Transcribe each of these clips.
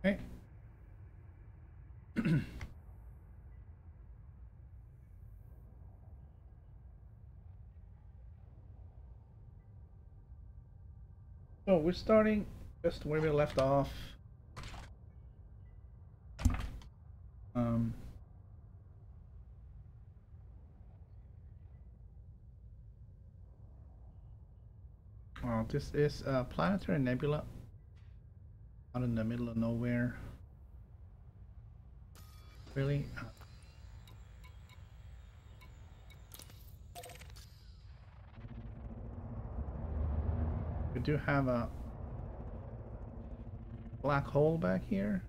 Okay. So we're starting just where we left off. This is a planetary nebula out in the middle of nowhere. Really? We do have a black hole back here.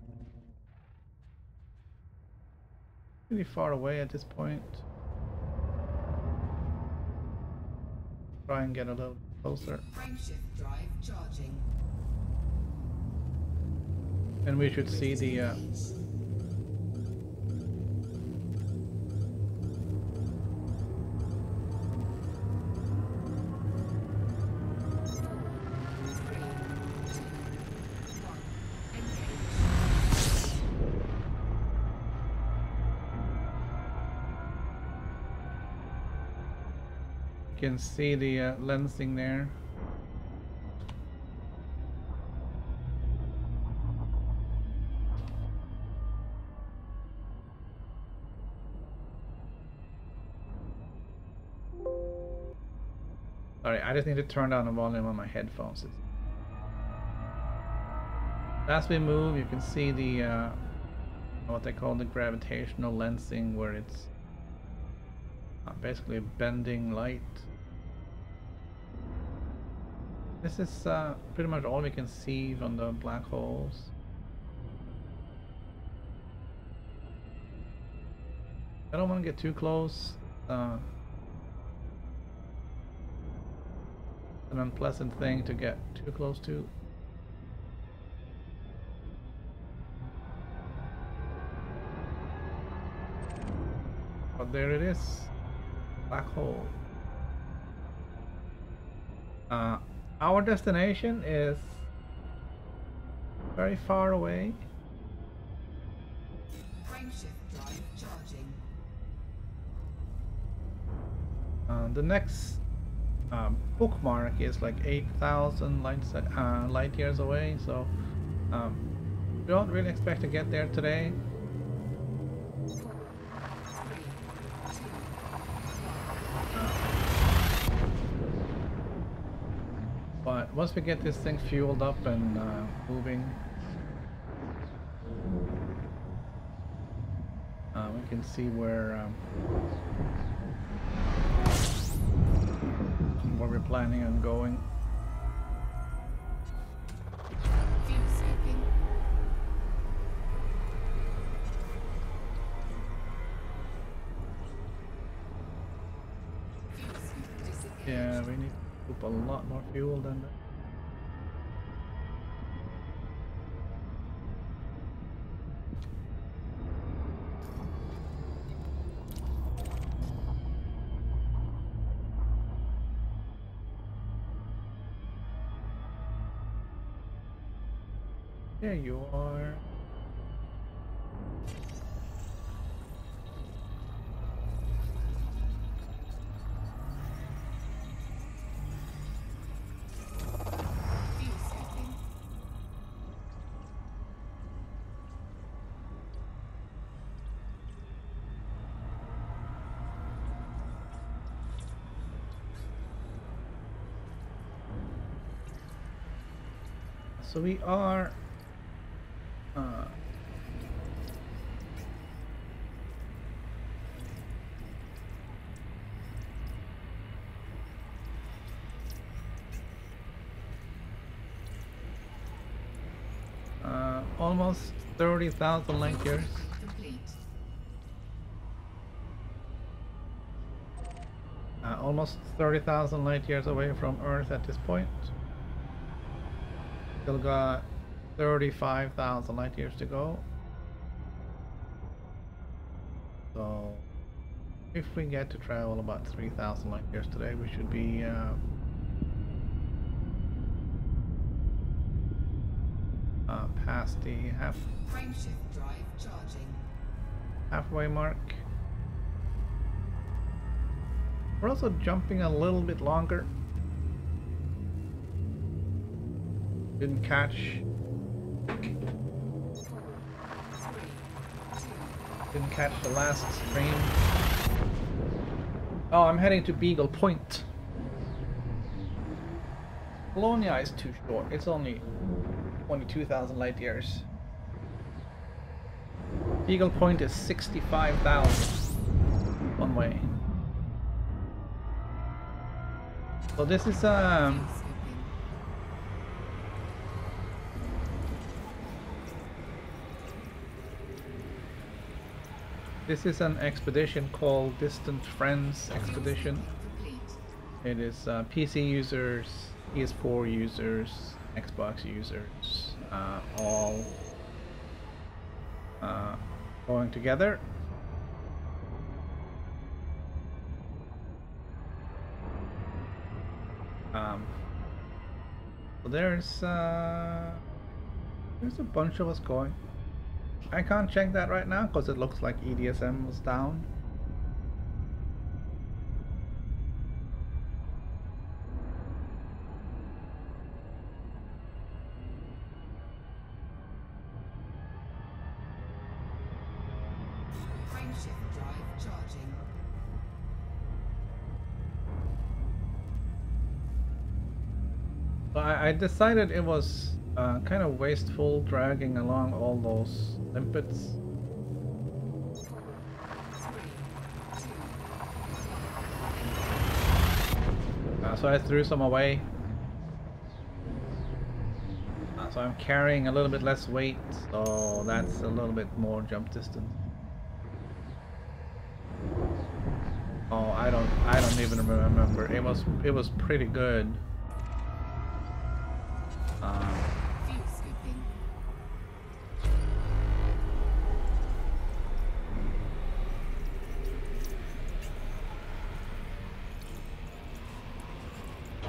Really far away at this point. Try and get a little closer. Frameshift drive charging. And we should see the you can see the lensing there. Sorry, I just need to turn down the volume on my headphones. As we move, you can see the what they call the gravitational lensing, where it's basically bending light. This is pretty much all we can see from the black holes. I don't want to get too close. An unpleasant thing to get too close to. But there it is. Black hole. Our destination is very far away. Frameshift drive charging. The next bookmark is like 8,000 light years away, so we don't really expect to get there today. But once we get this thing fueled up and moving, we can see where we're planning on going. Fuel skipping. Fuel skip disengaged. Yeah, we need to put a lot more fuel than that. There you are. Fuel skipping. So we are almost 30,000 light years. Complete. Almost 30,000 light years away from Earth at this point. Still got 35,000 light years to go. So if we get to travel about 3,000 light years today, we should be past the Frameshift drive charging. halfway mark. We're also jumping a little bit longer. Didn't catch the last stream. Oh, I'm heading to Beagle Point. Bologna is too short. It's only 22,000 light years. Beagle Point is 65,000 one way. So this is Fuel skipping. this is an expedition called Distant Friends Expedition. Complete. It is PC users, PS4 users, Xbox users, all going together. So there's a bunch of us going. I can't check that right now because it looks like EDSM was down. Frameshift drive charging. So I decided it was kind of wasteful dragging along all those limpets. So I threw some away. So I'm carrying a little bit less weight, so that's a little bit more jump distance. Oh, I don't even remember. It was pretty good. Fuel skipping.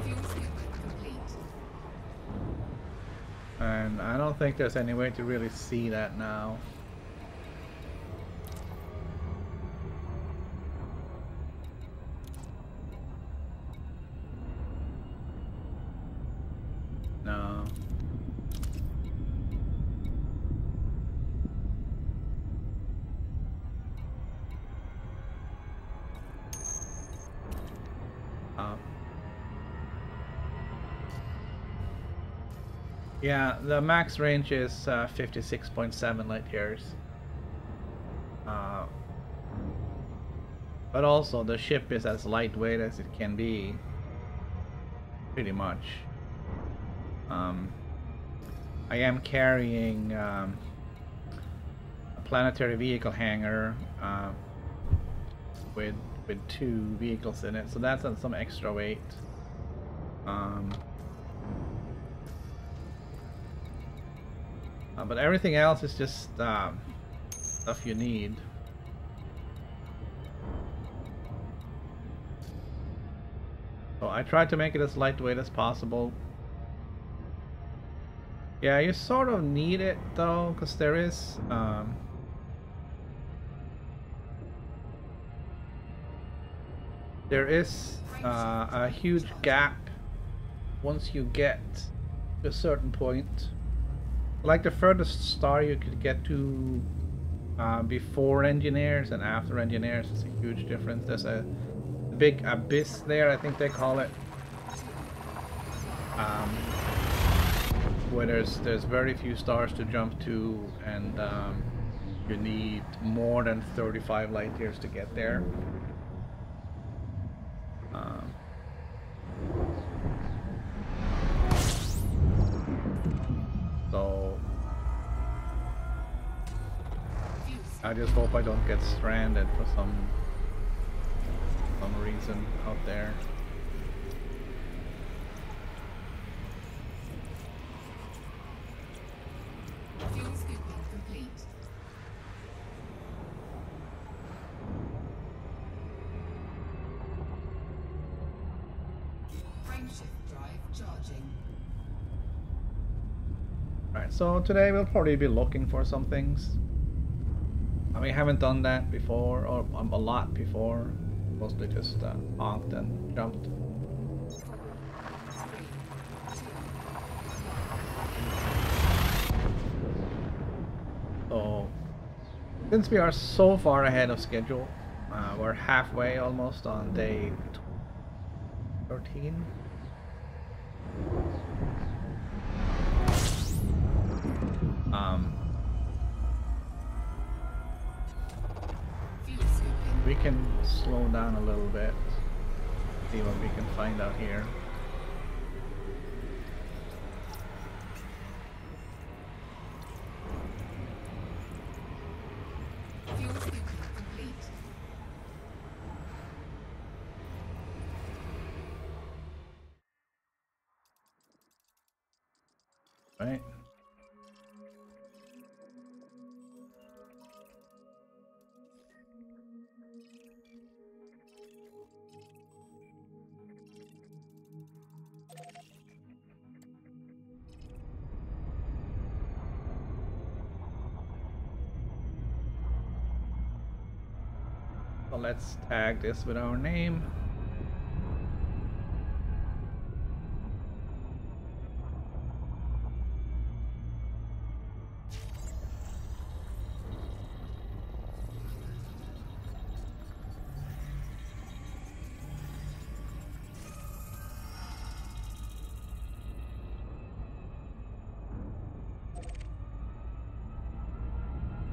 Fuel skip complete. And I don't think there's any way to really see that now. No. Yeah, the max range is 56.7 light years. But also the ship is as lightweight as it can be, pretty much. I am carrying a planetary vehicle hangar with 2 vehicles in it, so that's some extra weight. But everything else is just stuff you need. So I tried to make it as lightweight as possible. Yeah, you sort of need it though, because there is a huge gap once you get to a certain point. Like the furthest star you could get to before engineers and after engineers is a huge difference. There's a big abyss there, I think they call it, where there's very few stars to jump to, and you need more than 35 light years to get there. So I just hope I don't get stranded for some reason out there. Fuel scooping complete. Frameshift drive charging. Right, so today we'll probably be looking for some things. We haven't done that before, or a lot before. Mostly just honked and jumped. So, since we are so far ahead of schedule, we're halfway almost on day 13. We can slow down a little bit, see what we can find out here. Fuel scooping complete. Right. So let's tag this with our name.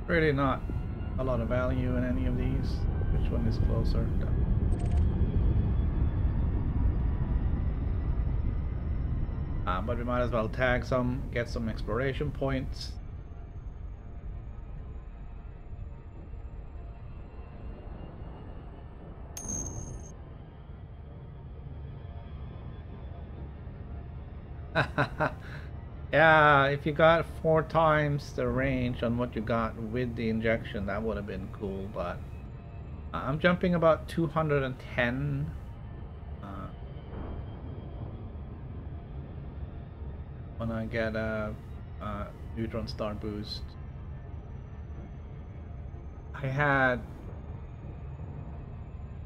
Really not a lot of value in any of these. Which one is closer? But we might as well tag some, get some exploration points. Yeah, if you got 4 times the range on what you got with the injection, that would have been cool, but I'm jumping about 210. When I get neutron star boost. I had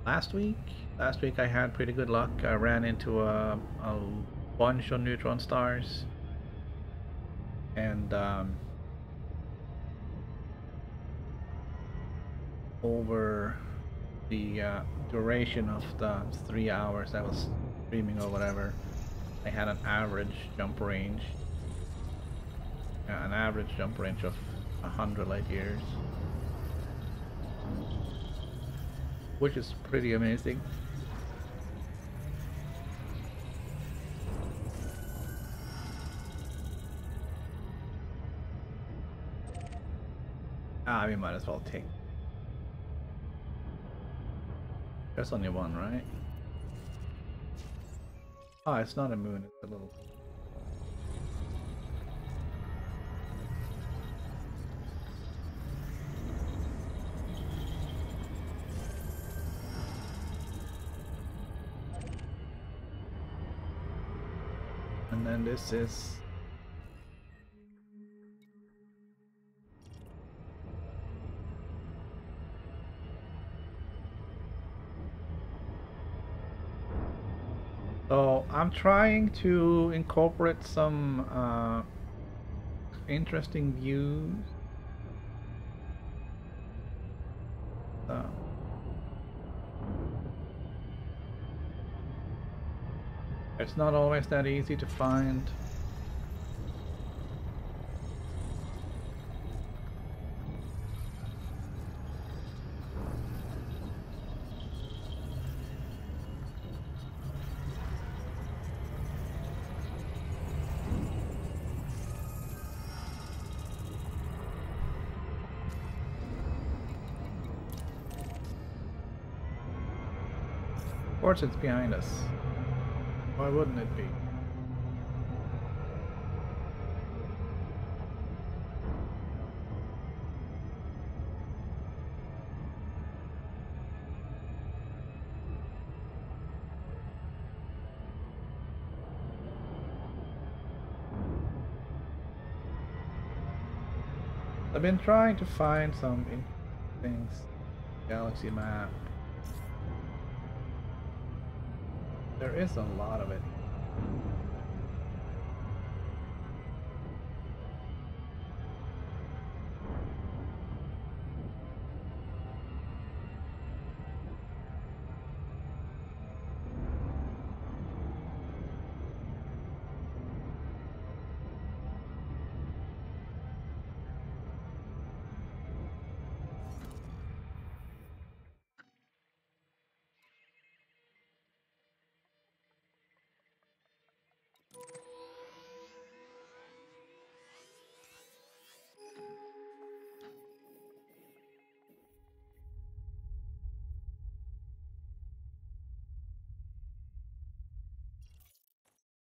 last week. Last week I had pretty good luck. I ran into a bunch of neutron stars, and over the duration of the 3 hours I was streaming or whatever, I had an average jump range. An average jump range of 100 light years, which is pretty amazing. We might as well take. There's only one, right? Oh, it's not a moon, it's a little. And then this is so I'm trying to incorporate some interesting views. It's not always that easy to find. Of course it's behind us. Why wouldn't it be? I've been trying to find some things. Galaxy map. There is a lot of it.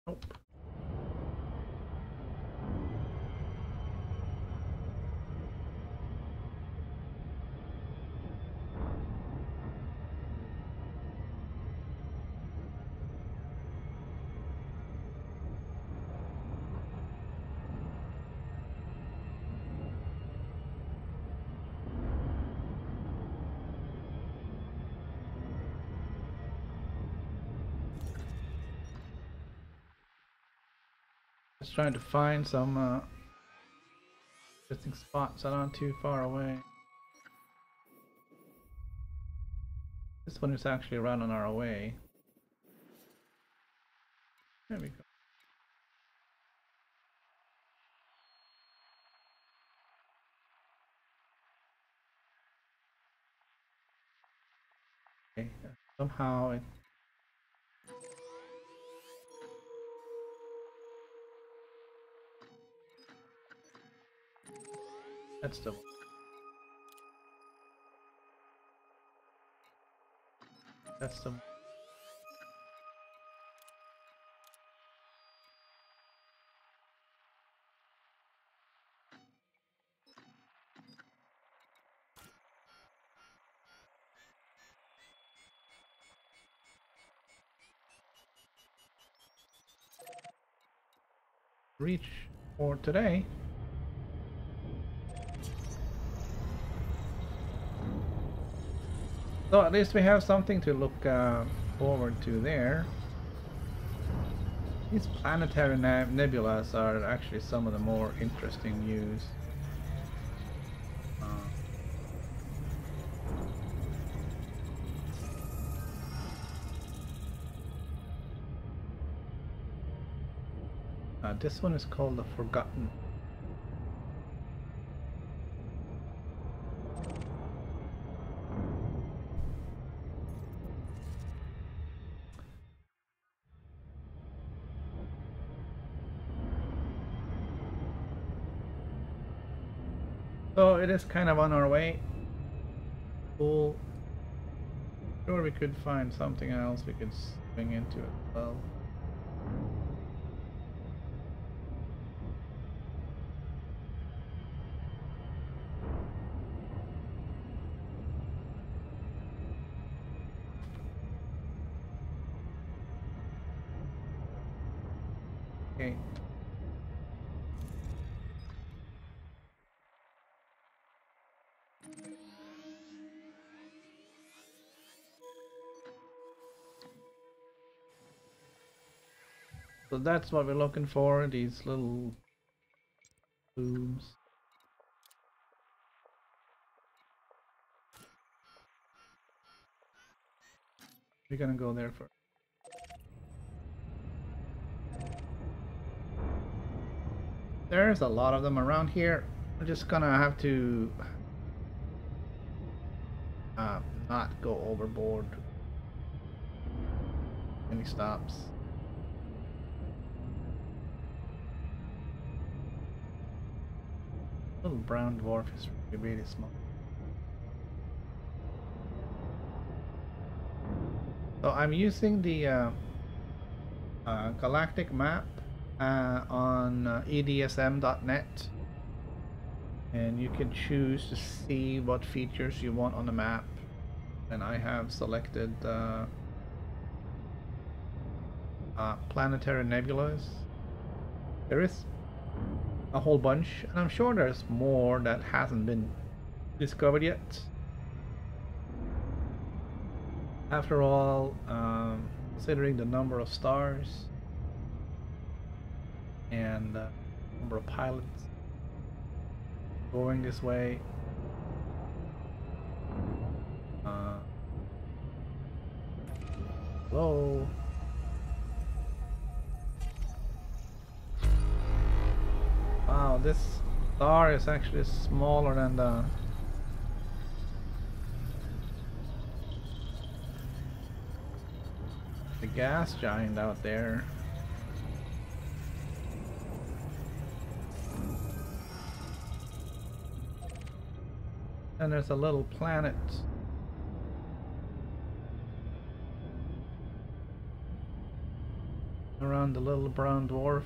Nope. Just trying to find some interesting spots that aren't too far away. This one is actually right on our way. There we go. Okay, somehow it. That's the. That's the. Reach for today. So at least we have something to look forward to there. These planetary nebulas are actually some of the more interesting news. This one is called the Forgotten. So it is kind of on our way. Cool. Sure, we could find something else we could swing into as well. Okay. So that's what we're looking for, these little blooms. We're gonna go there first. There's a lot of them around here. I'm just gonna have to not go overboard. Any stops. Little brown dwarf is really small. So I'm using the galactic map on EDSM.net, and you can choose to see what features you want on the map, and I have selected planetary nebulas. There is a whole bunch, and I'm sure there's more that hasn't been discovered yet. After all, considering the number of stars and number of pilots going this way, hello. Wow, this star is actually smaller than the gas giant out there. And there's a little planet around the little brown dwarf.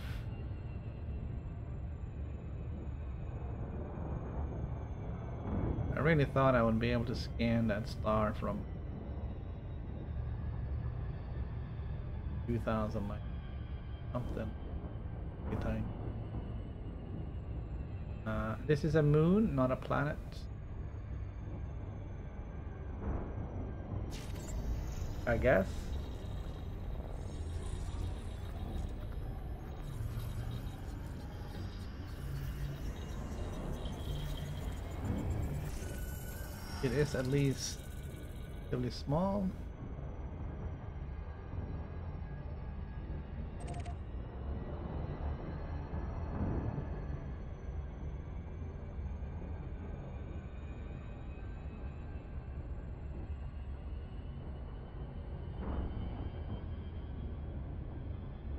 I really thought I would be able to scan that star from 2,000 miles, something. This is a moon, not a planet. I guess. It is at least relatively small.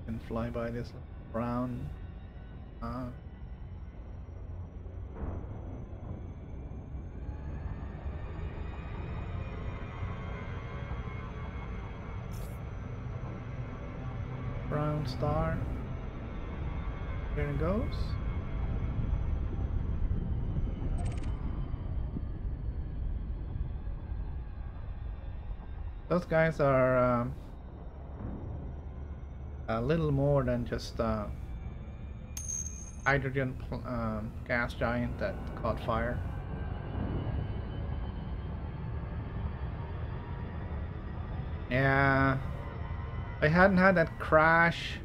Can fly by this brown brown star. There it goes. Those guys are a little more than just hydrogen gas giant that caught fire. Yeah, if I hadn't had that crash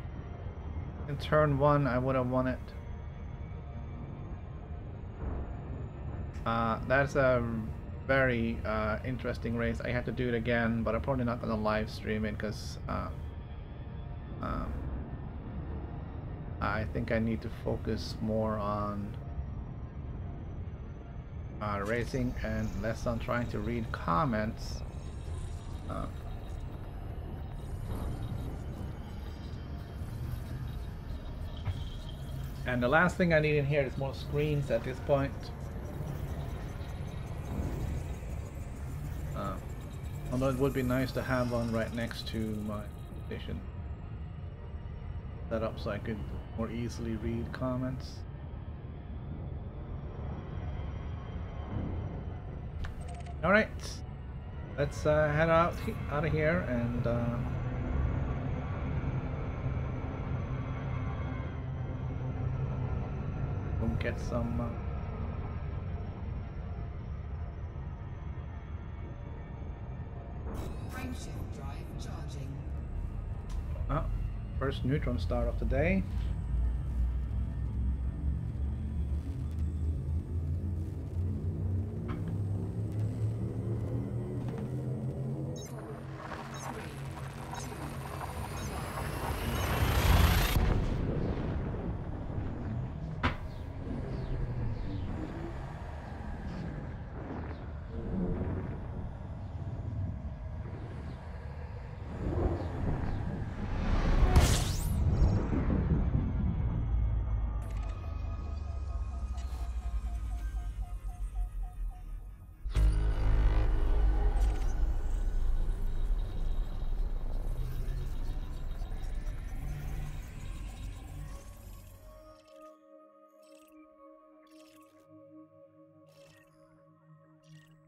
in turn 1, I would have won it. That's a very interesting race. I had to do it again, but I'm probably not gonna live stream it because um, I think I need to focus more on racing and less on trying to read comments. And the last thing I need in here is more screens at this point. Although it would be nice to have one right next to my station set up so I could more easily read comments. All right, let's head out of here and we'll get some. Frameshift drive charging. First neutron star of the day.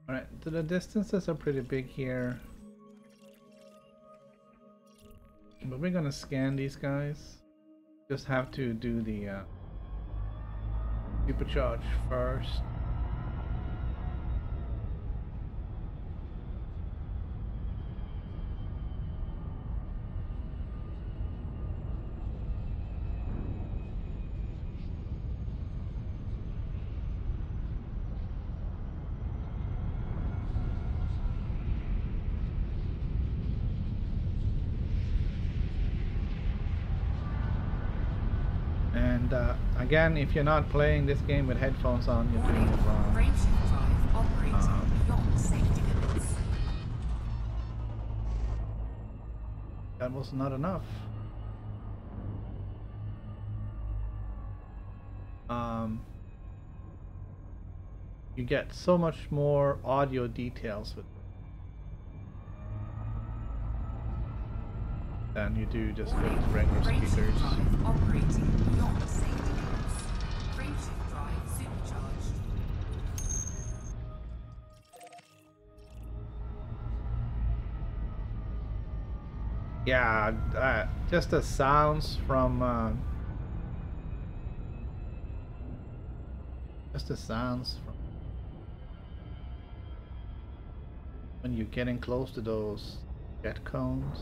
Alright, so the distances are pretty big here. But we're gonna scan these guys. Just have to do the supercharge first. And again, if you're not playing this game with headphones on, you're doing it wrong. Frameshift drive operating beyond safety limits. That was not enough. You get so much more audio details with than you do just with regular speakers. Frameshift drive operating beyond safety limits. Frameshift drive supercharged. Yeah, just the sounds from when you're getting close to those jet cones.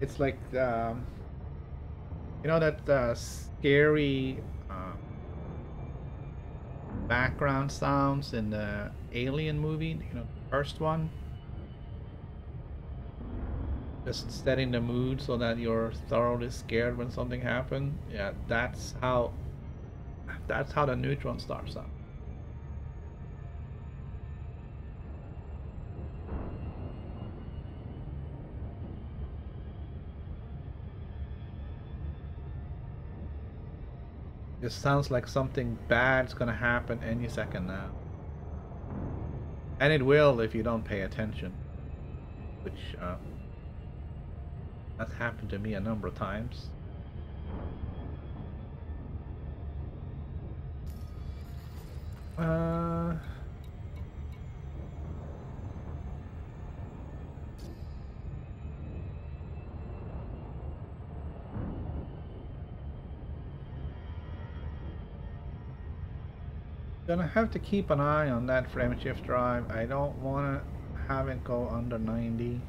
It's like you know that scary background sounds in the Alien movie, you know, the first one. Just setting the mood so that you're thoroughly scared when something happens. Yeah, that's how the neutron star sound. It sounds like something bad's gonna happen any second now. And it will if you don't pay attention. Which, that's happened to me a number of times. Gonna have to keep an eye on that frame shift drive. I don't want to have it go under 90.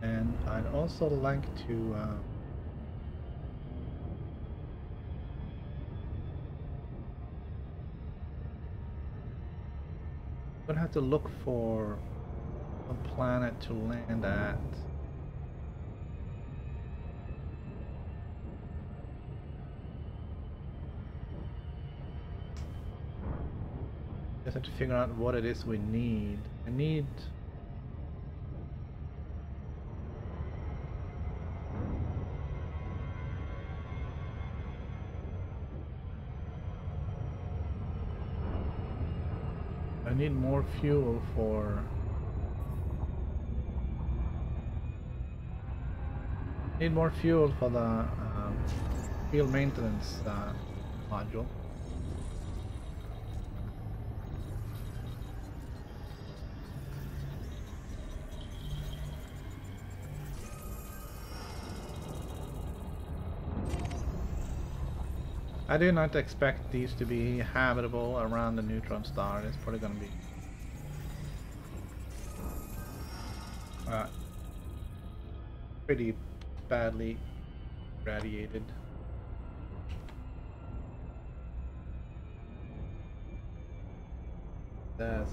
And I'd also like to gonna have to look for a planet to land at. Just have to figure out what it is we need. I need more fuel for the field maintenance module. I do not expect these to be habitable around the neutron star. It's probably going to be pretty badly radiated. That's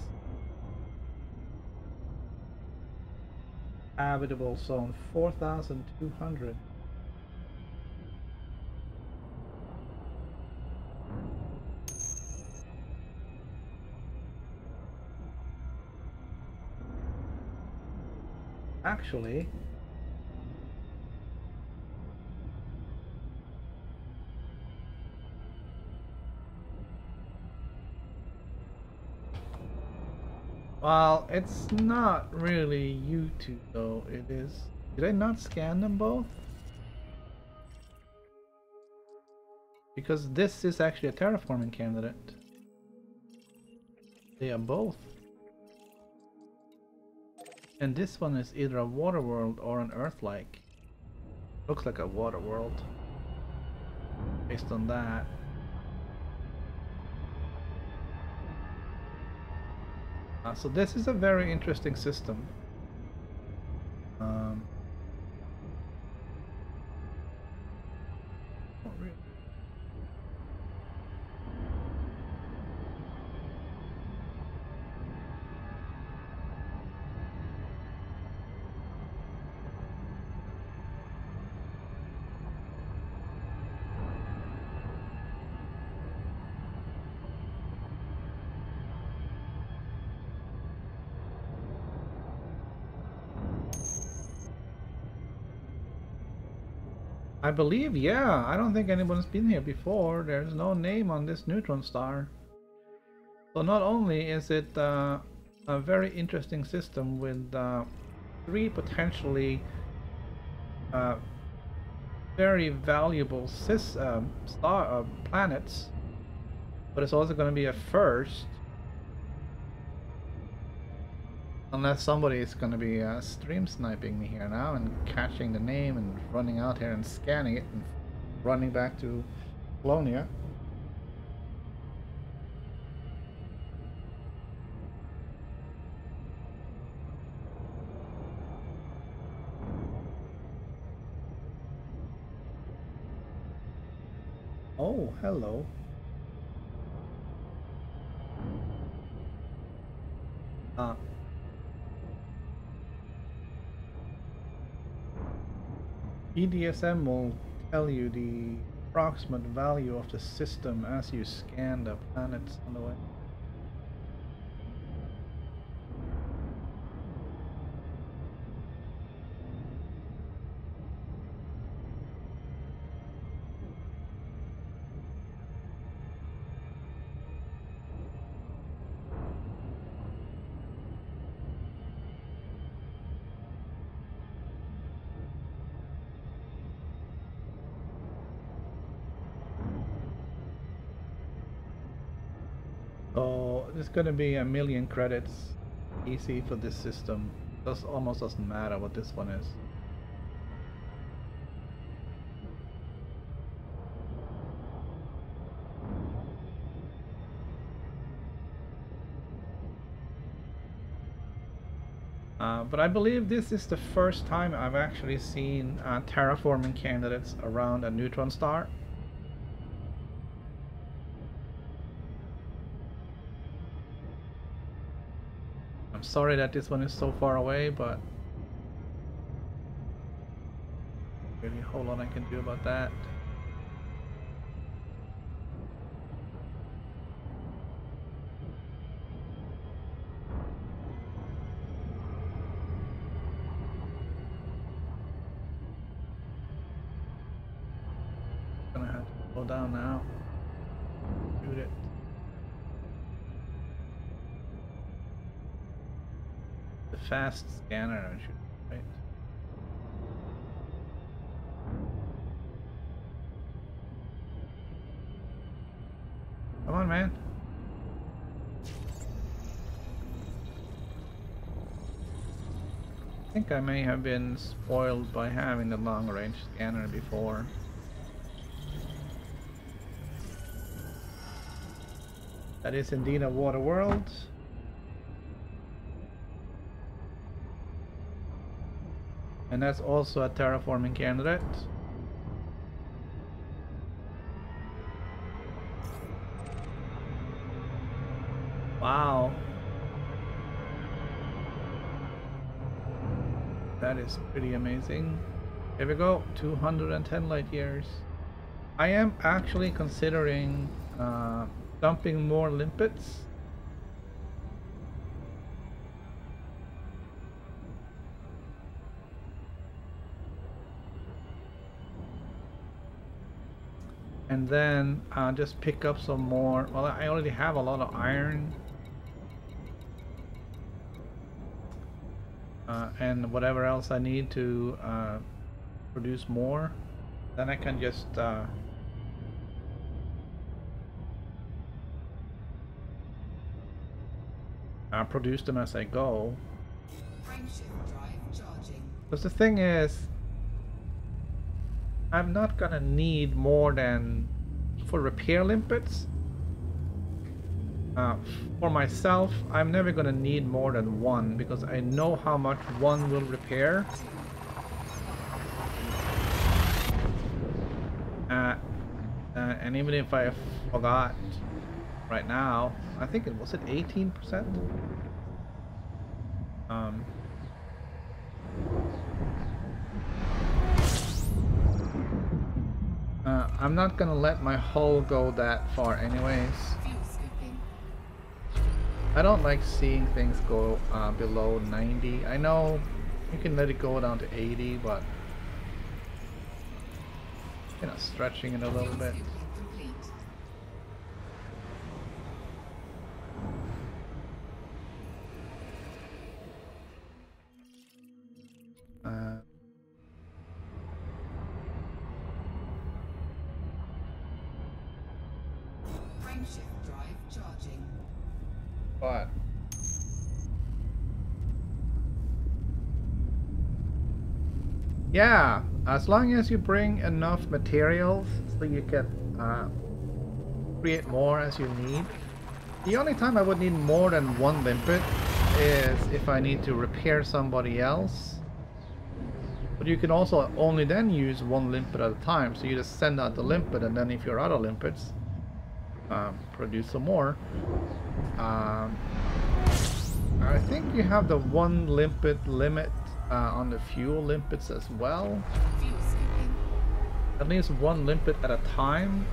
habitable zone 4,200. Actually, well, it's not really YouTube though, it is. Did I not scan them both? Because this is actually a terraforming candidate. They are both. And this one is either a water world or an Earth-like. Looks like a water world. Based on that. So this is a very interesting system. Not really. I believe, yeah. I don't think anyone's been here before. There's no name on this neutron star. So not only is it a very interesting system with 3 potentially very valuable planets, but it's also going to be a first. Unless somebody is going to be stream sniping me here now and catching the name and running out here and scanning it and running back to Colonia. Oh, hello. EDSM will tell you the approximate value of the system as you scan the planets on the way. So there's going to be 1,000,000 credits easy for this system. Almost doesn't matter what this one is. But I believe this is the first time I've actually seen terraforming candidates around a neutron star. I'm sorry that this one is so far away, but really a whole lot I can do about that. Gonna have to slow down now. Shoot it. The fast scanner, I should, right? Come on, man. I think I may have been spoiled by having the long range scanner before. That is indeed a water world. And that's also a terraforming candidate. Wow. That is pretty amazing. Here we go, 210 light years. I am actually considering dumping more limpets. And then just pick up some more. Well, I already have a lot of iron. And whatever else I need to produce more. Then I can just produce them as I go. Frameshift drive charging. Because the thing is, I'm not gonna need more than, for repair limpets, for myself, I'm never gonna need more than one, because I know how much one will repair. And even if I forgot right now, I think it was at 18%. I'm not gonna let my hull go that far anyways. Fuel scooping. I don't like seeing things go below 90. I know you can let it go down to 80, but you know, stretching it a little bit. Fuel scooping complete. Frameshift drive charging. But yeah, as long as you bring enough materials so you can create more as you need. The only time I would need more than one limpet is if I need to repair somebody else. But you can also only then use one limpet at a time, so you just send out the limpet, and then if you're out of limpets, produce some more. I think you have the one limpet limit on the fuel limpets as well. Fuel scooping. At least one limpet at a time.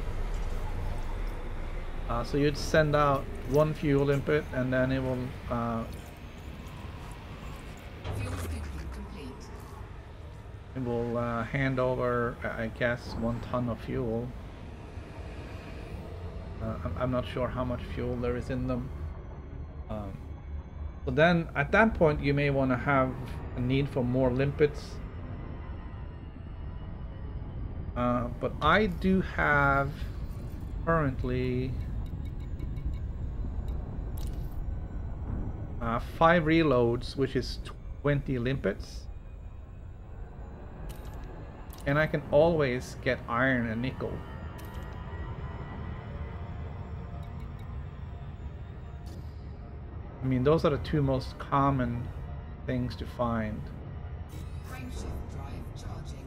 So you'd send out one fuel limpet, and then it will Fuel scooping complete. it will hand over, I guess, 1 ton of fuel. I'm not sure how much fuel there is in them. So then at that point you may want to have a need for more limpets. But I do have currently 5 reloads, which is 20 limpets. And I can always get iron and nickel. I mean, those are the two most common things to find. Frameshift drive charging.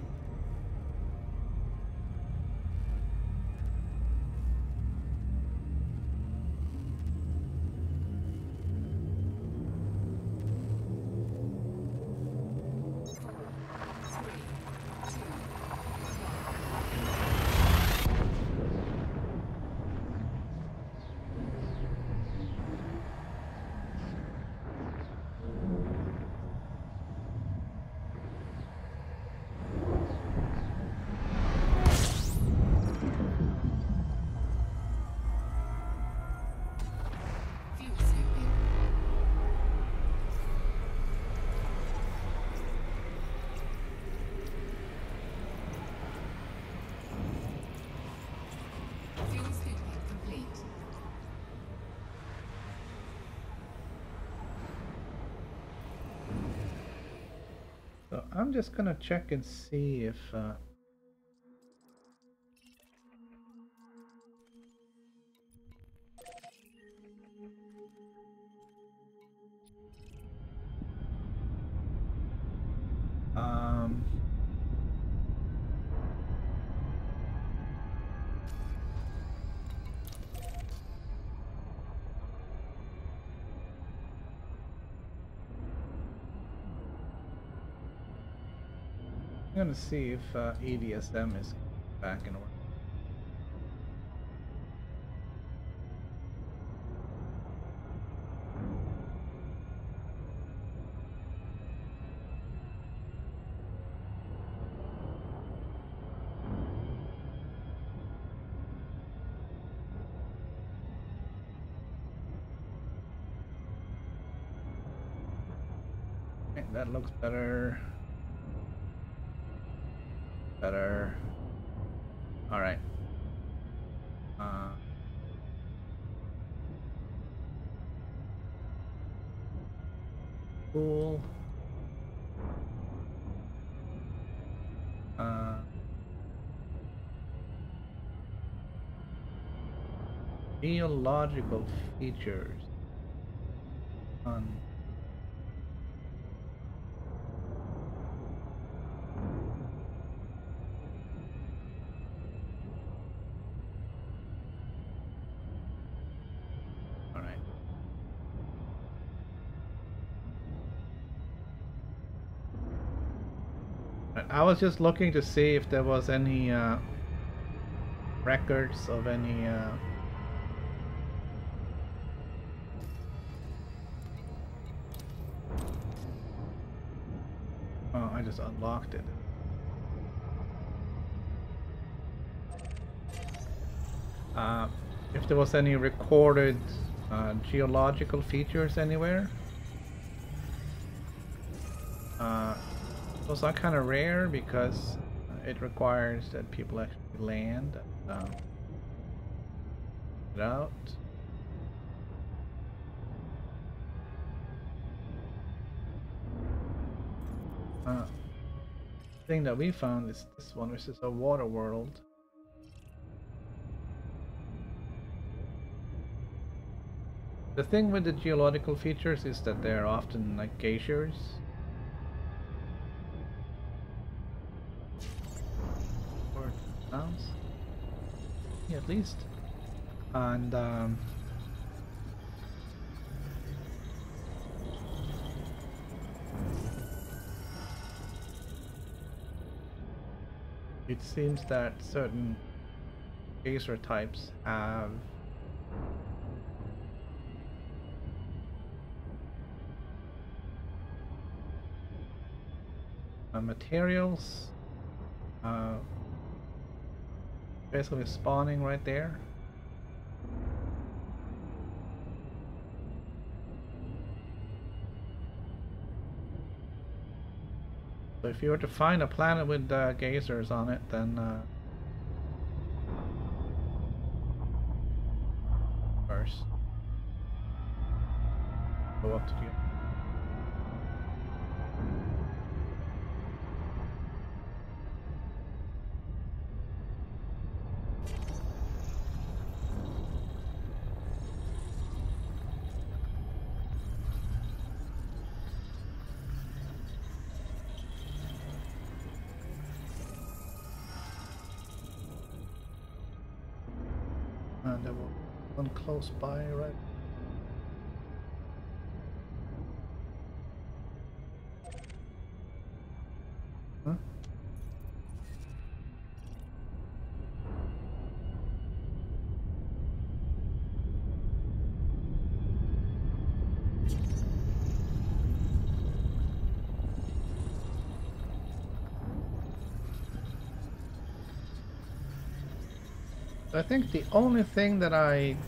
So I'm just gonna check and see if um I'm gonna see if EDSM is back in order. Okay, that looks better. Better. All right. Cool. Geological features. All right. I was just looking to see if there was any records of any oh, I just unlocked it. If there was any recorded geological features anywhere. Those are kind of rare because it requires that people actually land and get out. Thing that we found is this one, which is a water world. The thing with the geological features is that they're often like geysers. Or sounds. Yeah, at least. And it seems that certain geyser types have materials basically spawning right there. So if you were to find a planet with geysers on it, then first go up to the There was one close by, right? Huh? I think the only thing that um,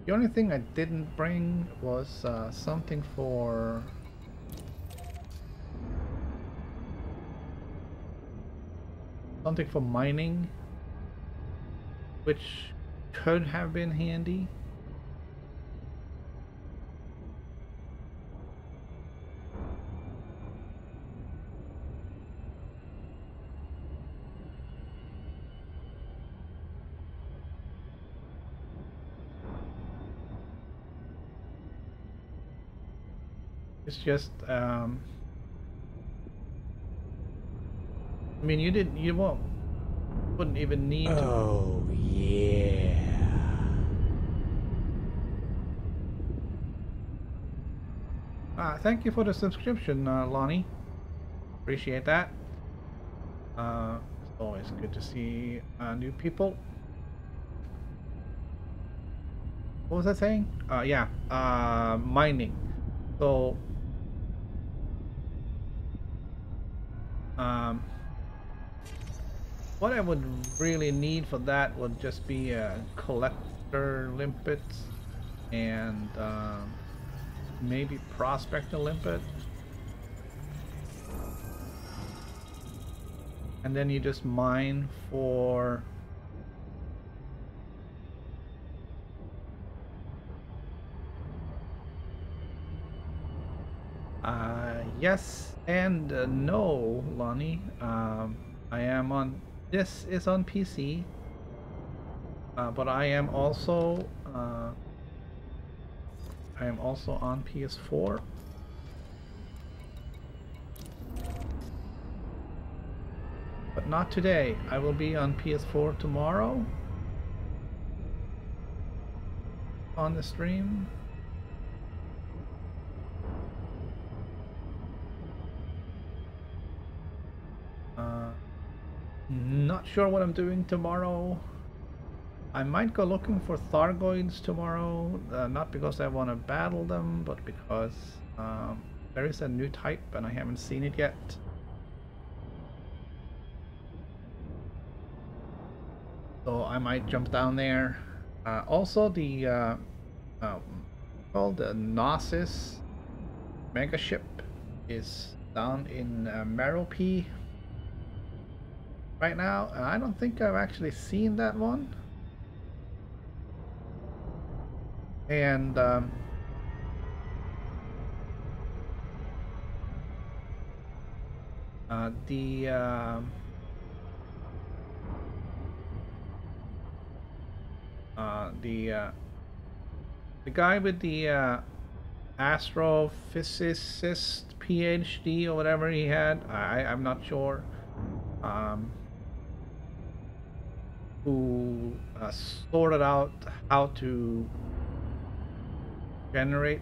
the only thing I didn't bring was something for mining, which could have been handy. It's just, I mean, wouldn't even need to. Oh, yeah. Thank you for the subscription, Lonnie. Appreciate that. It's always good to see new people. What was I saying? Yeah, mining. So, what I would really need for that would just be a collector limpets and maybe prospector limpet. And then you just mine for yes and no, Lonnie. I am on. This is on PC, but I am also on PS4. But not today. I will be on PS4 tomorrow on the stream. Not sure what I'm doing tomorrow. I might go looking for Thargoids tomorrow, not because I want to battle them, but because there is a new type and I haven't seen it yet. So I might jump down there. Also, the called the Gnosis mega ship is down in Merope right now. I don't think I've actually seen that one. And the guy with the astrophysicist PhD or whatever he had, I'm not sure, who sorted out how to generate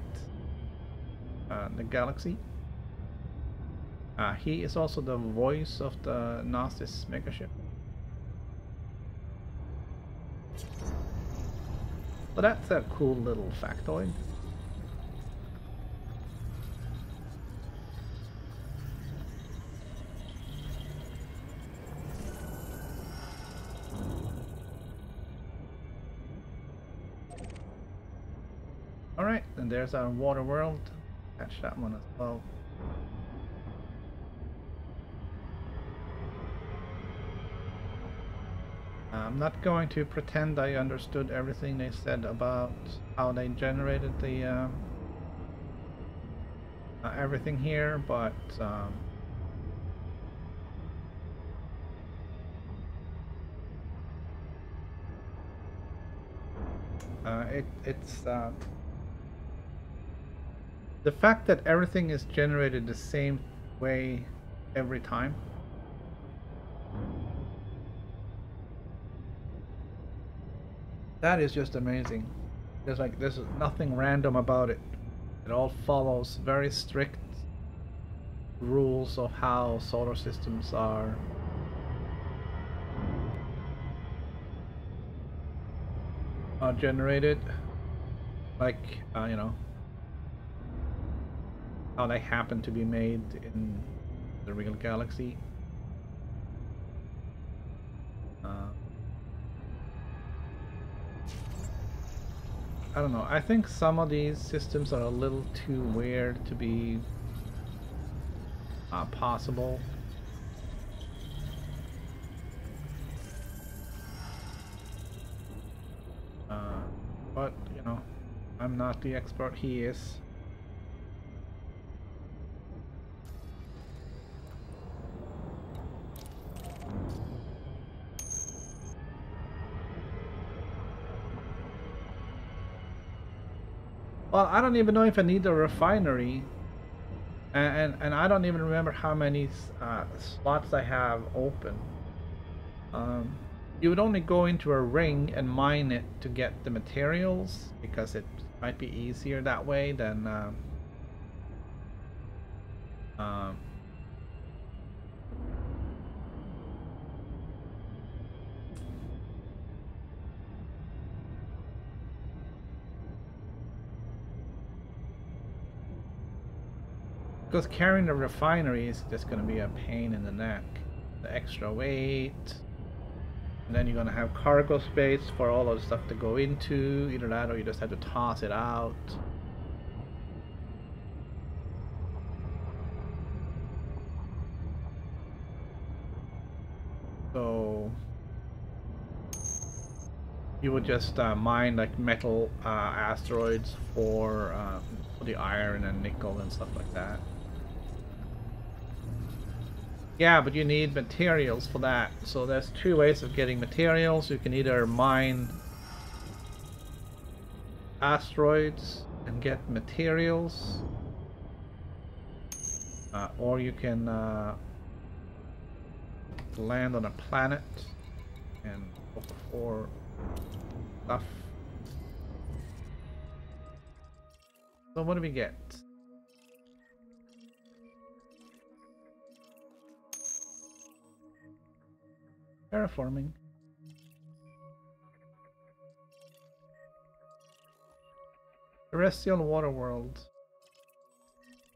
the galaxy. He is also the voice of the Gnosis megaship. So that's a cool little factoid. Alright, and there's our water world. Catch that one as well. I'm not going to pretend I understood everything they said about how they generated the everything here, but it's the fact that everything is generated the same way every time. That is just amazing. There's nothing random about it. It all follows very strict rules of how solar systems are generated, like you know, how they happen to be made in the real galaxy. I don't know. I think some of these systems are a little too weird to be possible. But, you know, I'm not the expert, he is. Well, I don't even know if I need a refinery. And I don't even remember how many slots I have open. You would only go into a ring and mine it to get the materials, because it might be easier that way than because carrying the refinery is just going to be a pain in the neck. The extra weight. And then you're going to have cargo space for all of the stuff to go into. Either that or you just have to toss it out. So you would just mine like metal asteroids for the iron and nickel and stuff like that. Yeah, but you need materials for that. So there's two ways of getting materials. You can either mine asteroids and get materials, or you can land on a planet and look for stuff. So what do we get? Terraforming. Terrestrial water world.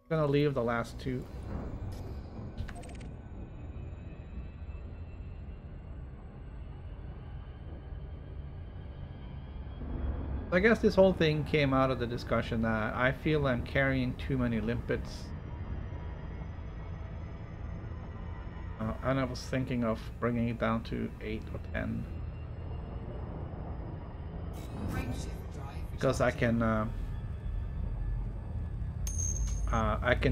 I'm gonna leave the last two. I guess this whole thing came out of the discussion that I feel I'm carrying too many limpets. And I was thinking of bringing it down to 8 or 10. Because I can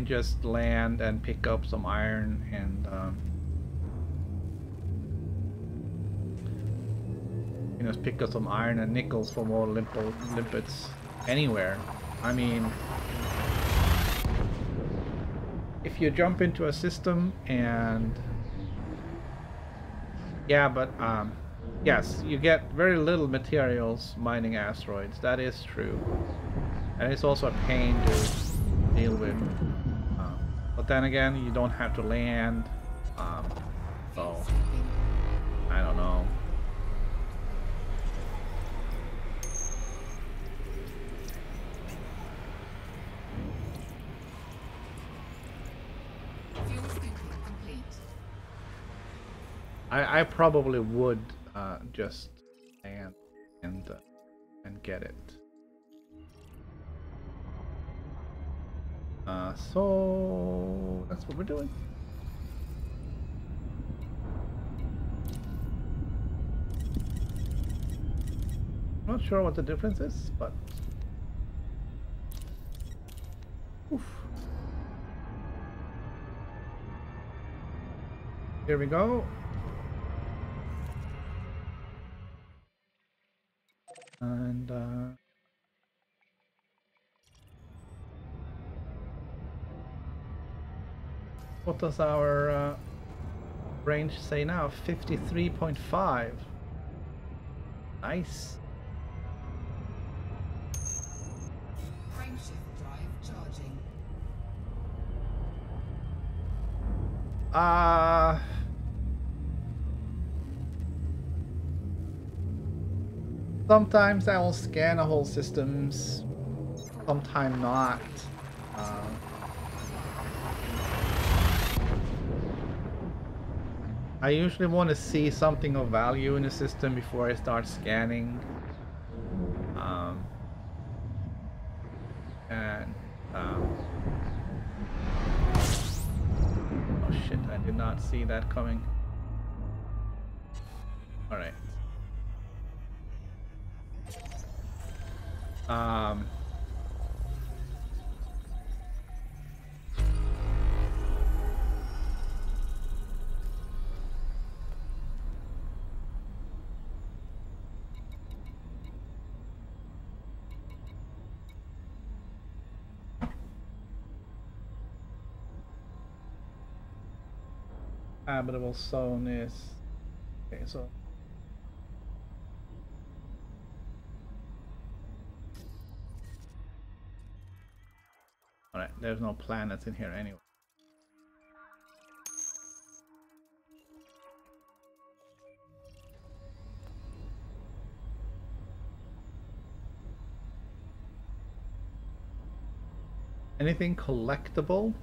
just land and pick up some iron and you know, pick up some iron and nickels for more limpets anywhere. I mean, if you jump into a system and yeah, but yes, you get very little materials mining asteroids. That is true, and it's also a pain to deal with. But then again, you don't have to land, so I don't know. I probably would just land and get it. So that's what we're doing. Not sure what the difference is, but oof. Here we go. And What does our range say now? 53.5. Nice. Frameshift drive charging. Sometimes I will scan a whole systems, sometimes not. I usually want to see something of value in the system before I start scanning. Oh shit, I did not see that coming. Alright. Habitable zone is okay, so alright, there's no planets in here anyway. Anything collectible?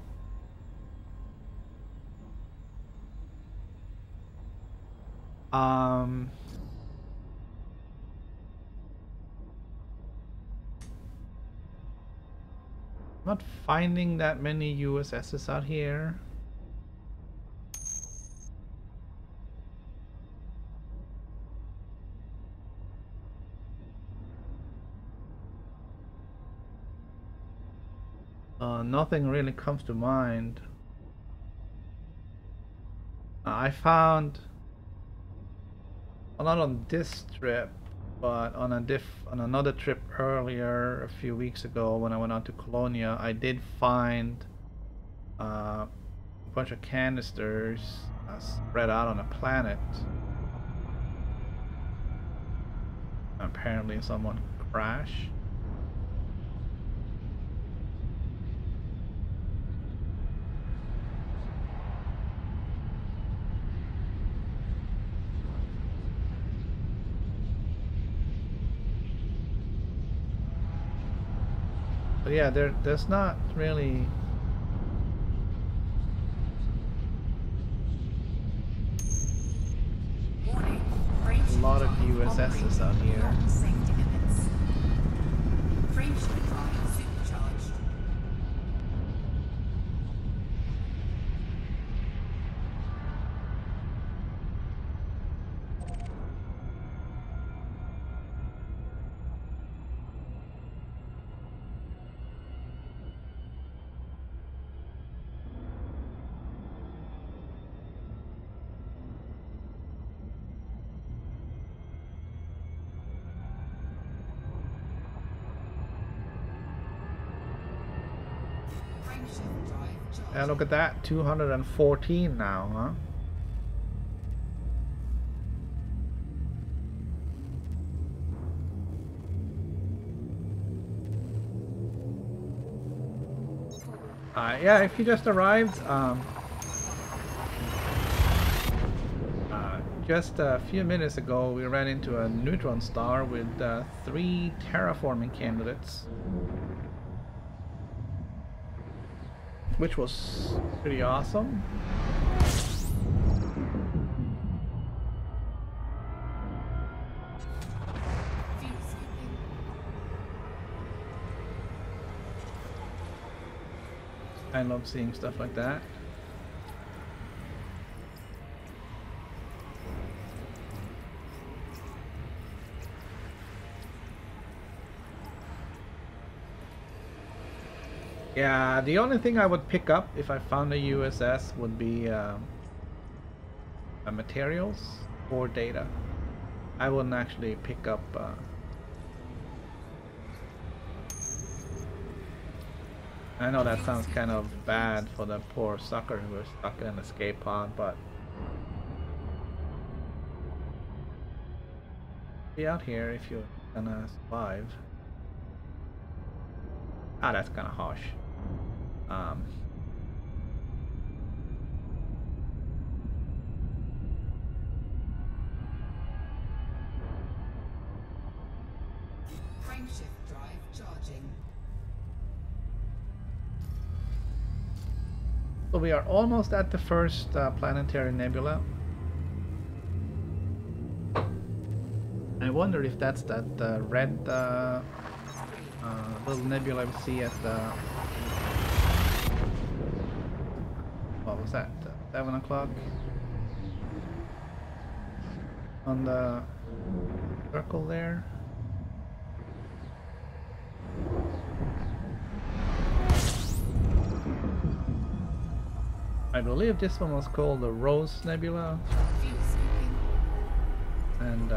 Not finding that many USSs out here. Nothing really comes to mind. I found, well, not on this trip, but on another trip earlier a few weeks ago when I went out to Colonia, I did find a bunch of canisters spread out on a planet. Apparently someone crashed. But yeah, there's not really a lot of USSs out here. Safety limits. Frameshift drive supercharged. Frameshift drive charged. And look at that, 214 now, huh? Yeah, if you just arrived, just a few minutes ago we ran into a neutron star with 3 terraforming candidates, which was pretty awesome. Fuel sweeping. I love seeing stuff like that. Yeah, the only thing I would pick up if I found a USS would be materials or data. I wouldn't actually pick up I know that sounds kind of bad for the poor sucker who was stuck in an escape pod, but be out here if you're gonna survive. Ah, that's kind of harsh. Frameshift drive charging. So we are almost at the first planetary nebula. I wonder if that's that red little nebula we see at the... What was that? 7 o'clock? On the circle there. I believe this one was called the Rose Nebula. Fuel scooping. And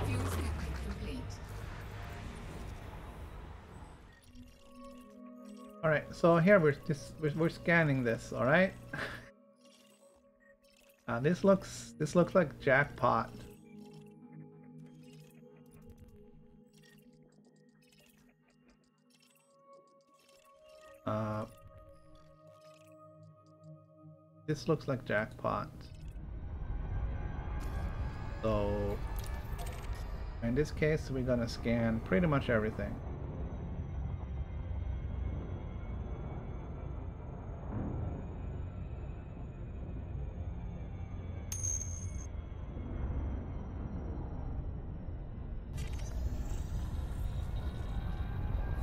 Fuel scooping complete. all right, so here we're scanning this. All right. This looks like jackpot. This looks like jackpot. So in this case, we're gonna scan pretty much everything.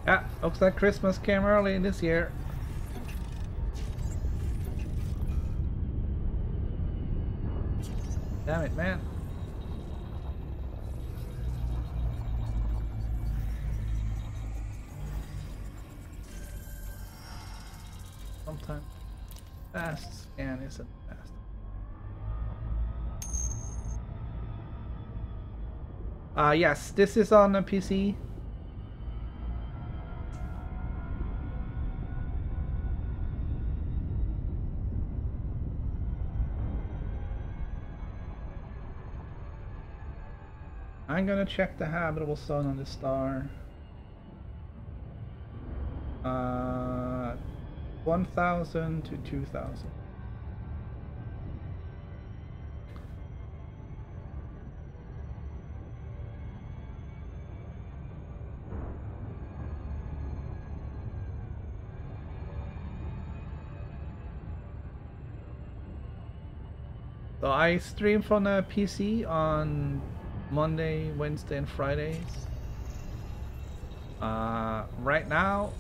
Yeah, looks like Christmas came early this year. Damn it, man. Sometimes fast scan isn't fast. Yes, this is on a PC. I'm gonna check the habitable zone on this star. 1,000 to 2,000. So I stream from a PC on Monday, Wednesday, and Fridays. Right now,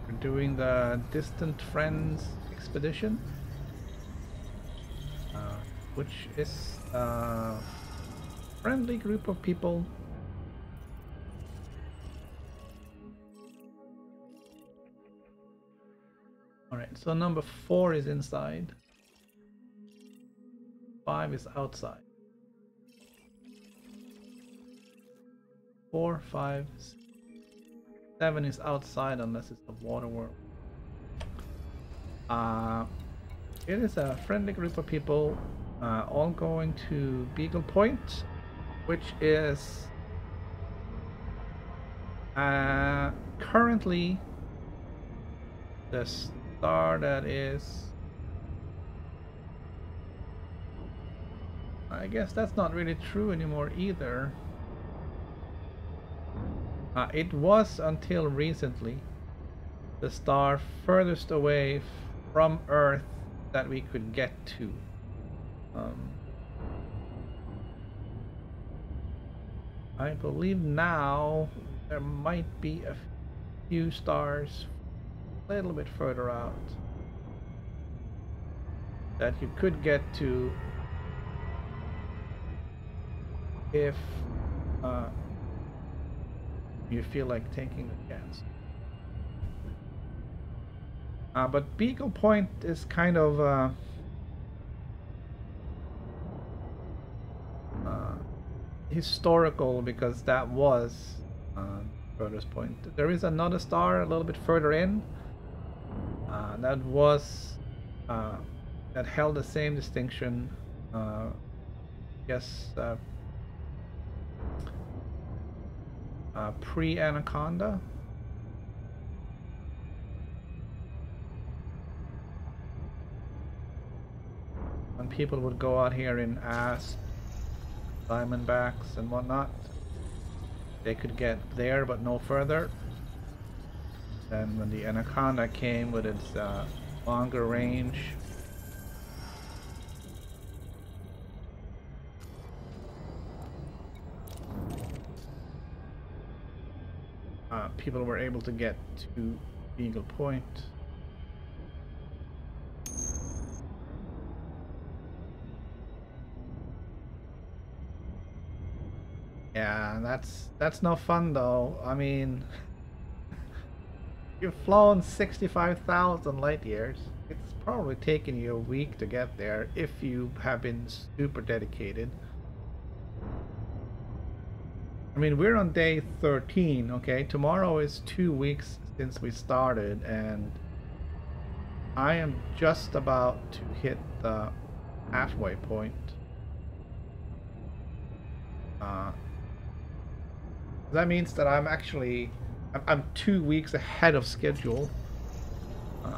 we're doing the Distant Friends expedition, which is a friendly group of people. Alright, so number 4 is inside. 5 is outside. 4, 5, 7 is outside unless it's a water world. It is a friendly group of people all going to Beagle Point, which is currently the star that is... I guess that's not really true anymore either. It was until recently the star furthest away from Earth that we could get to. I believe now there might be a few stars a little bit further out that you could get to if you feel like taking a chance. But Beagle Point is kind of historical because that was furthest point. There is another star a little bit further in that was that held the same distinction. Yes, pre-Anaconda. When people would go out here in asp, diamondbacks, and whatnot, they could get there but no further. Then when the Anaconda came with its longer range, people were able to get to Beagle Point. Yeah, that's no fun though. I mean, you've flown 65,000 light years. It's probably taken you a week to get there if you have been super dedicated. I mean, we're on day 13, okay? Tomorrow is 2 weeks since we started, and I am just about to hit the halfway point. That means that I'm 2 weeks ahead of schedule.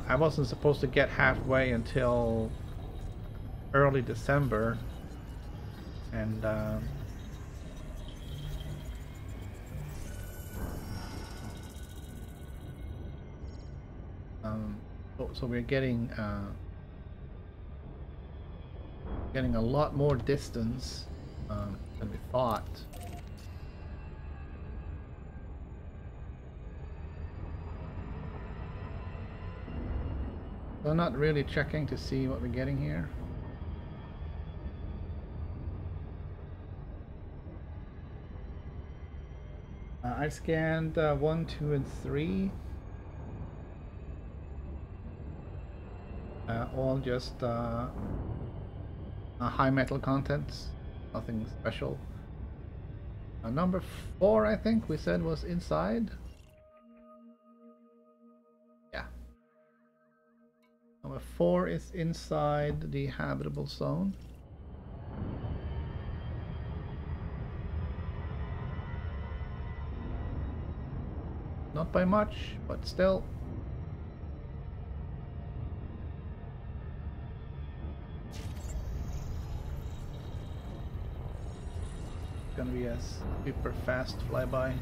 I wasn't supposed to get halfway until early December, and so we're getting a lot more distance than we thought. So I'm not really checking to see what we're getting here. I scanned 1, 2, and 3. All just high metal contents, nothing special. Number 4, I think we said, was inside. Yeah. Number 4 is inside the habitable zone. Not by much, but still. It's gonna be a super fast flyby.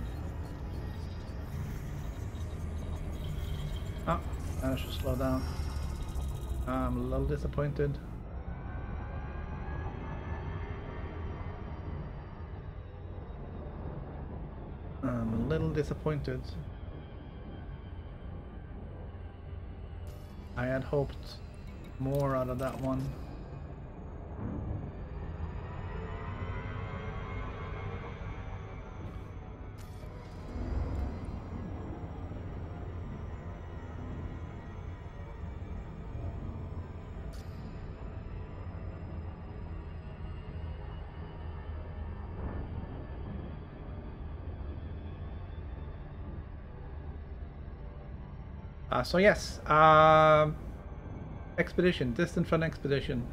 Oh, I should slow down. I'm a little disappointed. I'm a little disappointed. I had hoped more out of that one. So yes, expedition, distant front expedition.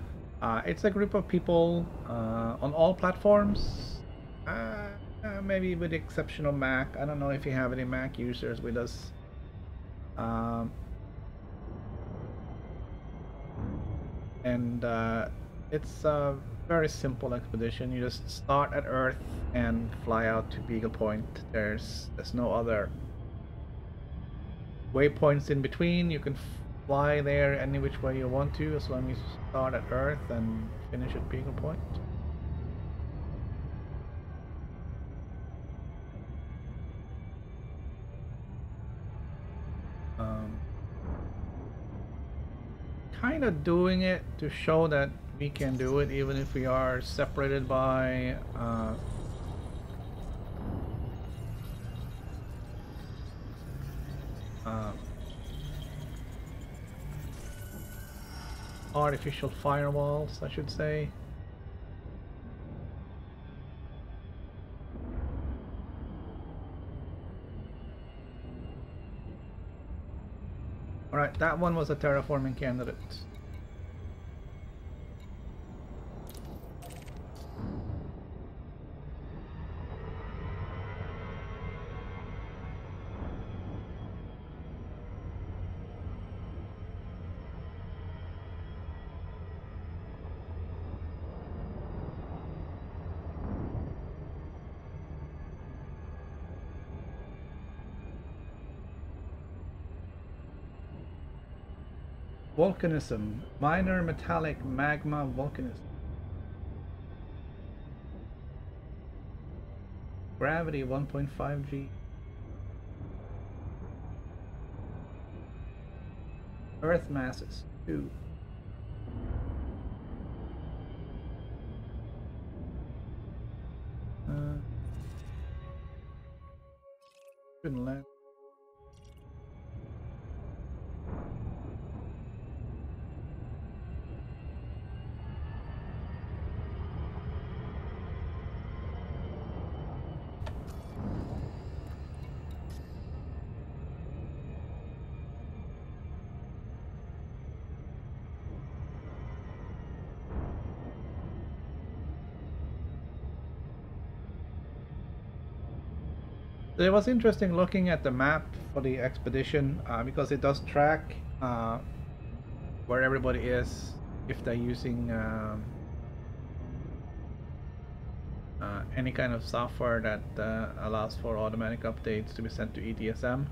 It's a group of people on all platforms, maybe with the exception of Mac. I don't know if you have any Mac users with us. And it's a very simple expedition. You just start at Earth and fly out to Beagle Point. There's no other waypoints in between. You can fly there any which way you want to, as long as you start at Earth and finish at Beagle Point. Kind of doing it to show that we can do it even if we are separated by artificial firewalls, I should say. Alright, that one was a terraforming candidate. Volcanism. Minor metallic magma volcanism. Gravity 1.5 G. Earth masses 2. Finland. It was interesting looking at the map for the expedition because it does track where everybody is if they're using any kind of software that allows for automatic updates to be sent to ETSM.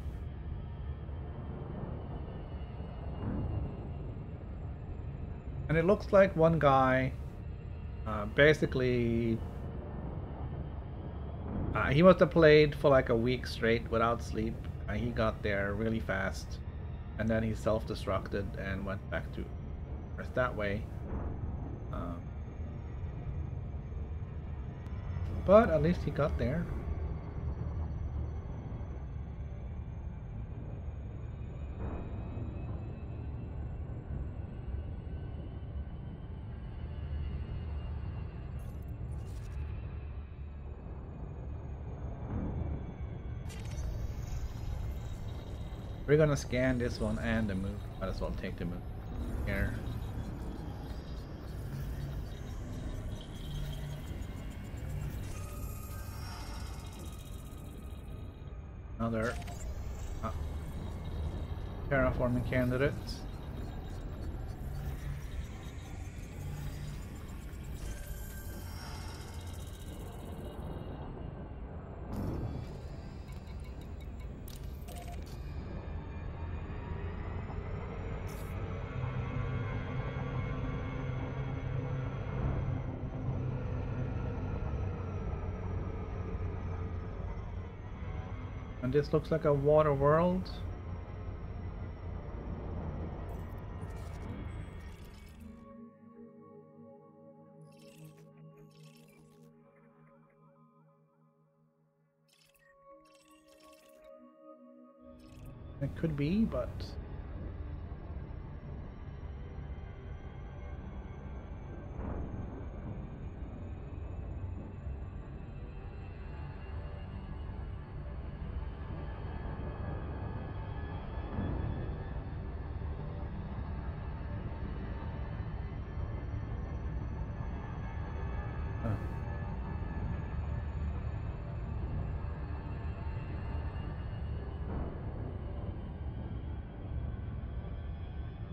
And it looks like one guy basically he must have played for like a week straight without sleep. He got there really fast and then he self-destructed and went back to Earth that way. But at least he got there. We're gonna scan this one and the move. Might as well take the move here. Another terraforming candidate. And this looks like a water world. It could be, but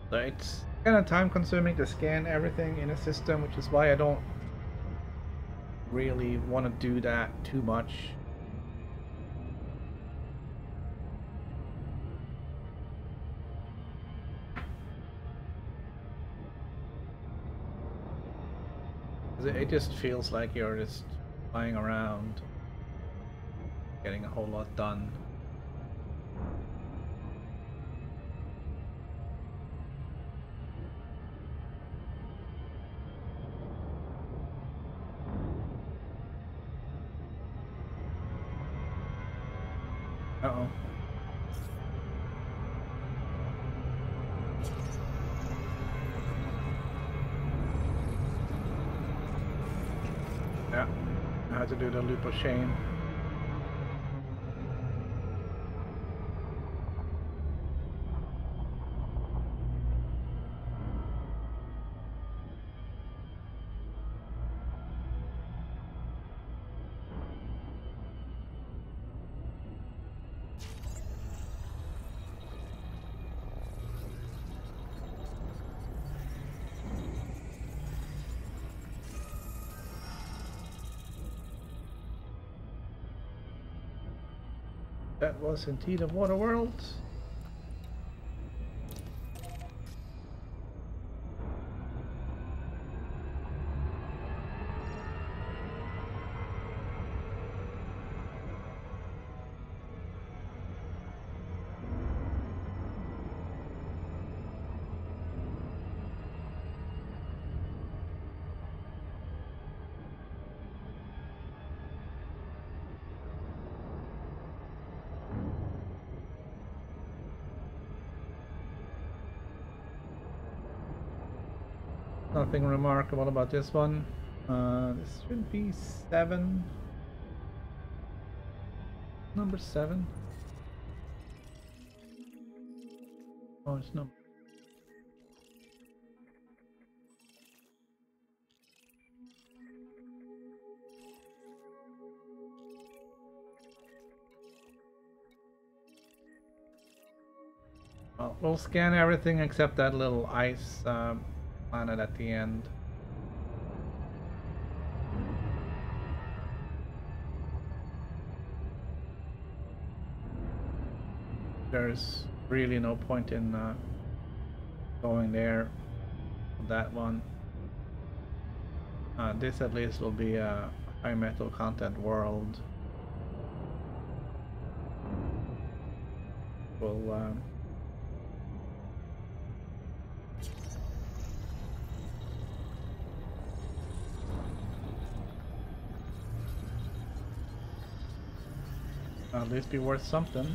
so it's kind of time consuming to scan everything in a system, which is why I don't really want to do that too much. It just feels like you're just flying around, getting a whole lot done. Uh-oh. Yeah, I had to do the loop of shame. That was indeed a water world. Nothing remarkable about this one. This should be 7. Number 7. Oh, it's number. Well, we'll scan everything except that little ice planet at the end. There's really no point in going there. That one. This at least will be a high metal content world. We'll at least be worth something.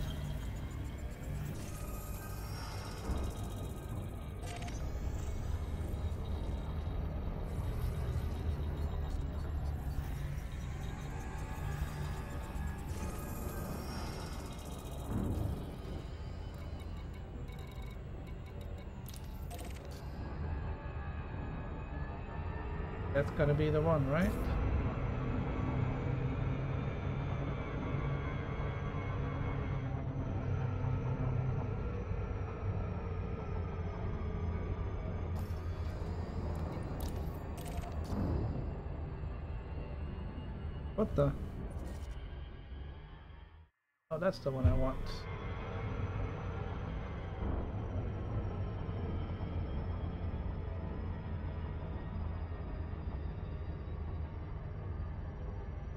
That's gotta be the one, right? What the? Oh, that's the one I want.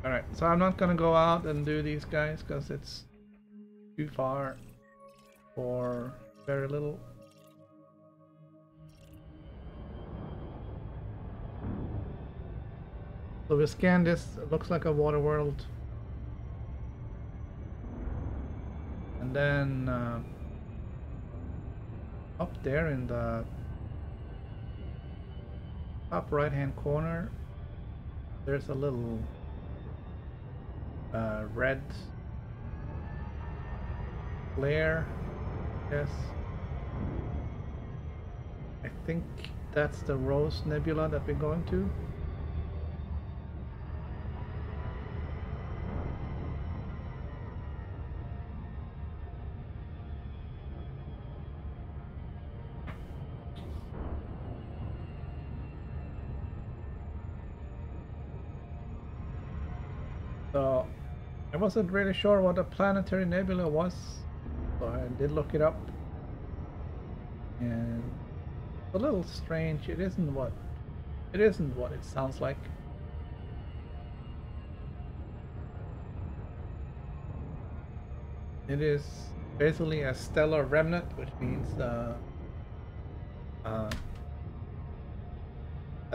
Alright, so I'm not gonna go out and do these guys because it's too far for very little. So we scan this, it looks like a water world. And then up there in the top right hand corner, there's a little red flare. Yes, I think that's the Rose Nebula that we're going to. So I wasn't really sure what a planetary nebula was, so I did look it up, and it's a little strange. It isn't what it sounds like. It is basically a stellar remnant, which means a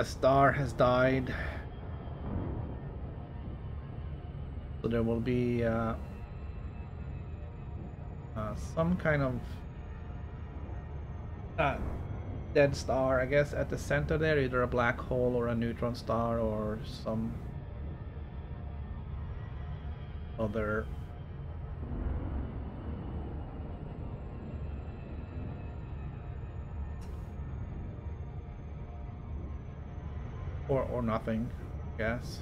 star has died. So there will be some kind of dead star, I guess, at the center there, either a black hole or a neutron star or some other or nothing, I guess.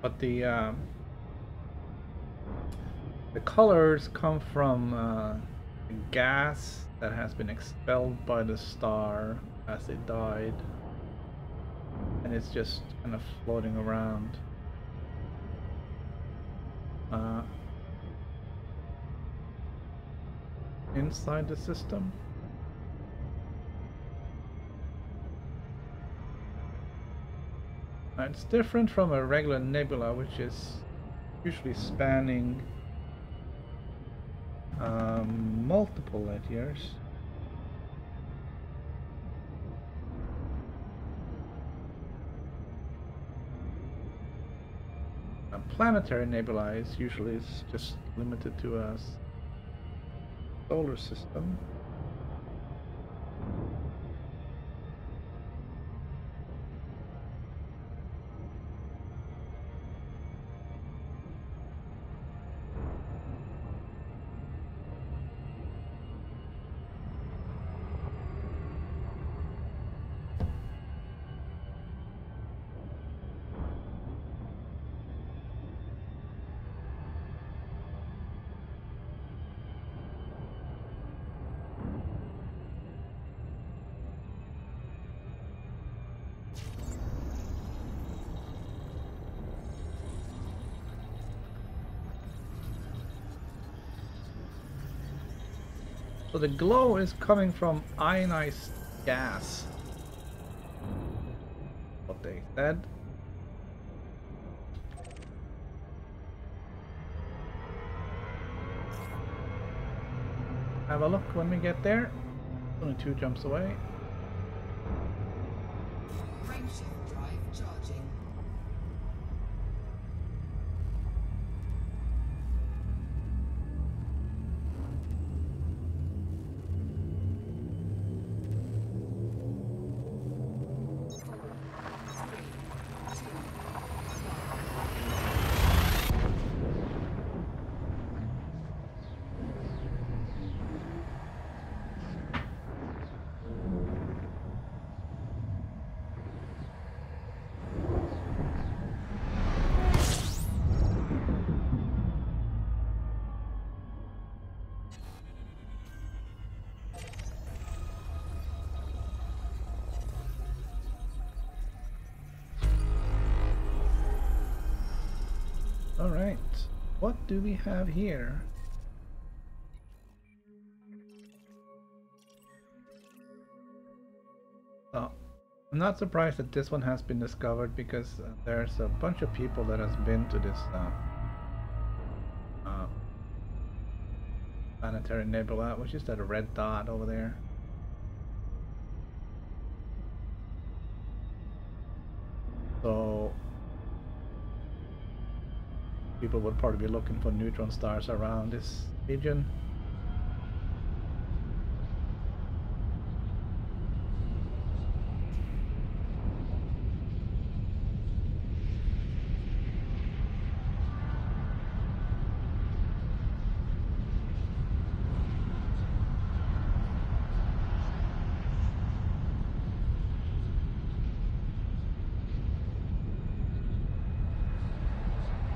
But the colors come from gas that has been expelled by the star as it died, and it's just kind of floating around. uh, inside the system. It's different from a regular nebula, which is usually spanning multiple light years. A planetary nebula is usually just limited to a solar system. So the glow is coming from ionized gas. What they said. Have a look when we get there. Only 2 jumps away. Frameshift drive charging. Alright, what do we have here? Oh, I'm not surprised that this one has been discovered because there's a bunch of people that has been to this planetary nebula, which is that red dot over there. So people would probably be looking for neutron stars around this region.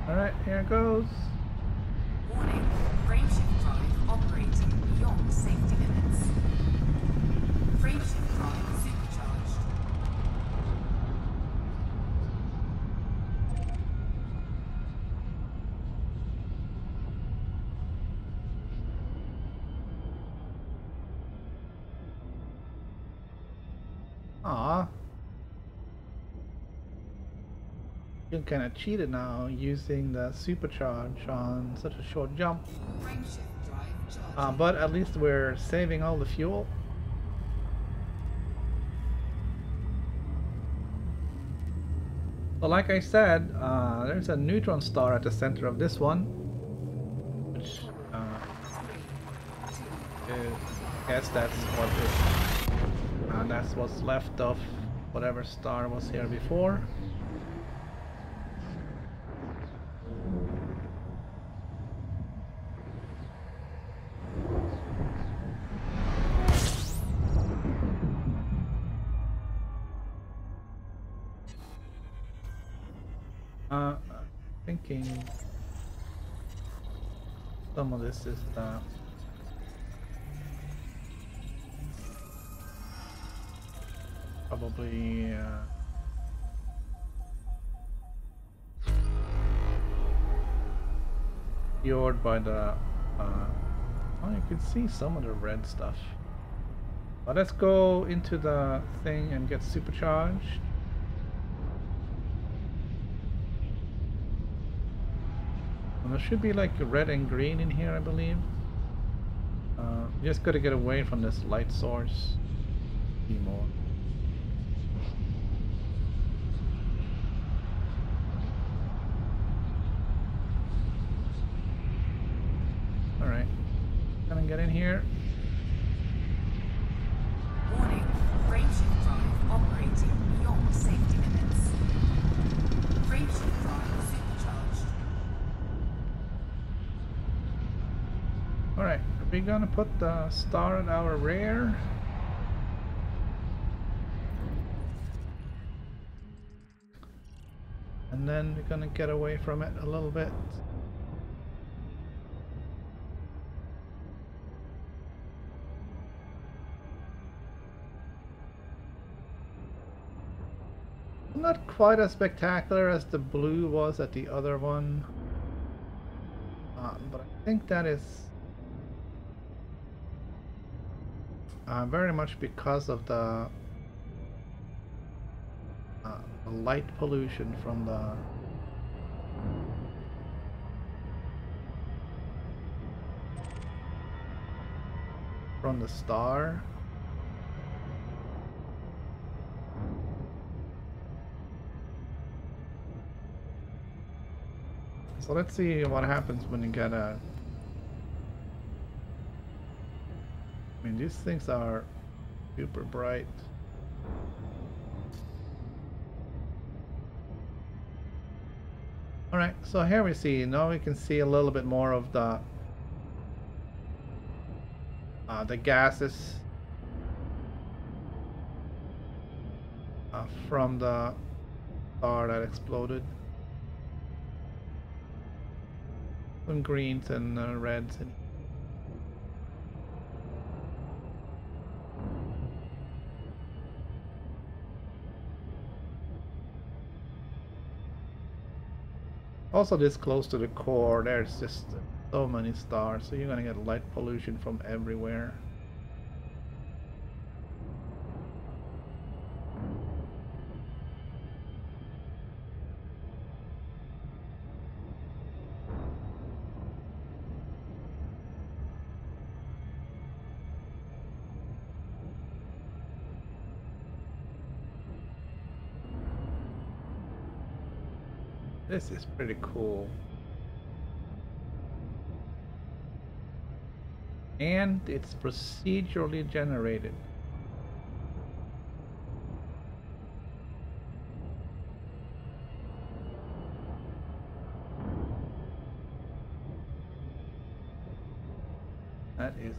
Alright, here it goes. Warning, frameshift drive operating beyond safety limits. Frameshift drive supercharged. Aww. You kind of cheated now using the supercharge on such a short jump. Frameshift drive charging. But at least we're saving all the fuel. So like I said, there's a neutron star at the center of this one, which I guess that's what is, that's what's left of whatever star was here before. Thinking some of this is probably obscured by the oh, you can see some of the red stuff. But let's go into the thing and get supercharged. And there should be like red and green in here, I believe. Just gotta get away from this light source. See more. Alright. Gonna get in here. Warning, frameshift drive operating beyond safety limits. Frameshift drive supercharged. Alright, we're gonna put the star at our rear. And then we're gonna get away from it a little bit. Not quite as spectacular as the blue was at the other one. But I think that is very much because of the light pollution from the star. So let's see what happens when you get a... I mean, these things are super bright. Alright, so here we see, now we can see a little bit more of the gases from the star that exploded. Some greens and reds. Also, this close to the core, there's just so many stars, so you're gonna get light pollution from everywhere. This is pretty cool. And it's procedurally generated. That is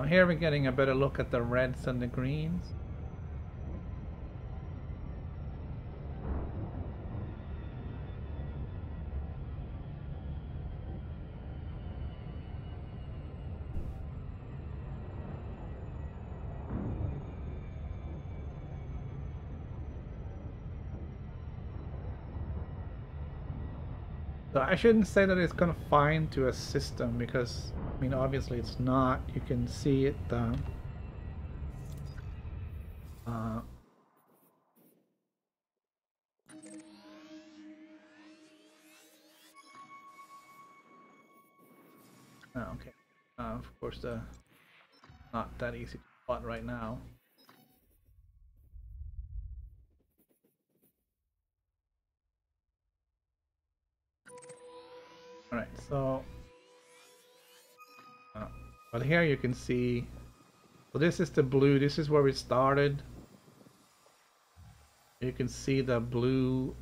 here we're getting a better look at the reds and the greens. So I shouldn't say that it's confined to a system because, I mean, obviously it's not. You can see it. Okay. Of course, not that easy to spot right now. Alright, so but here you can see, so this is the blue, this is where we started. You can see the blue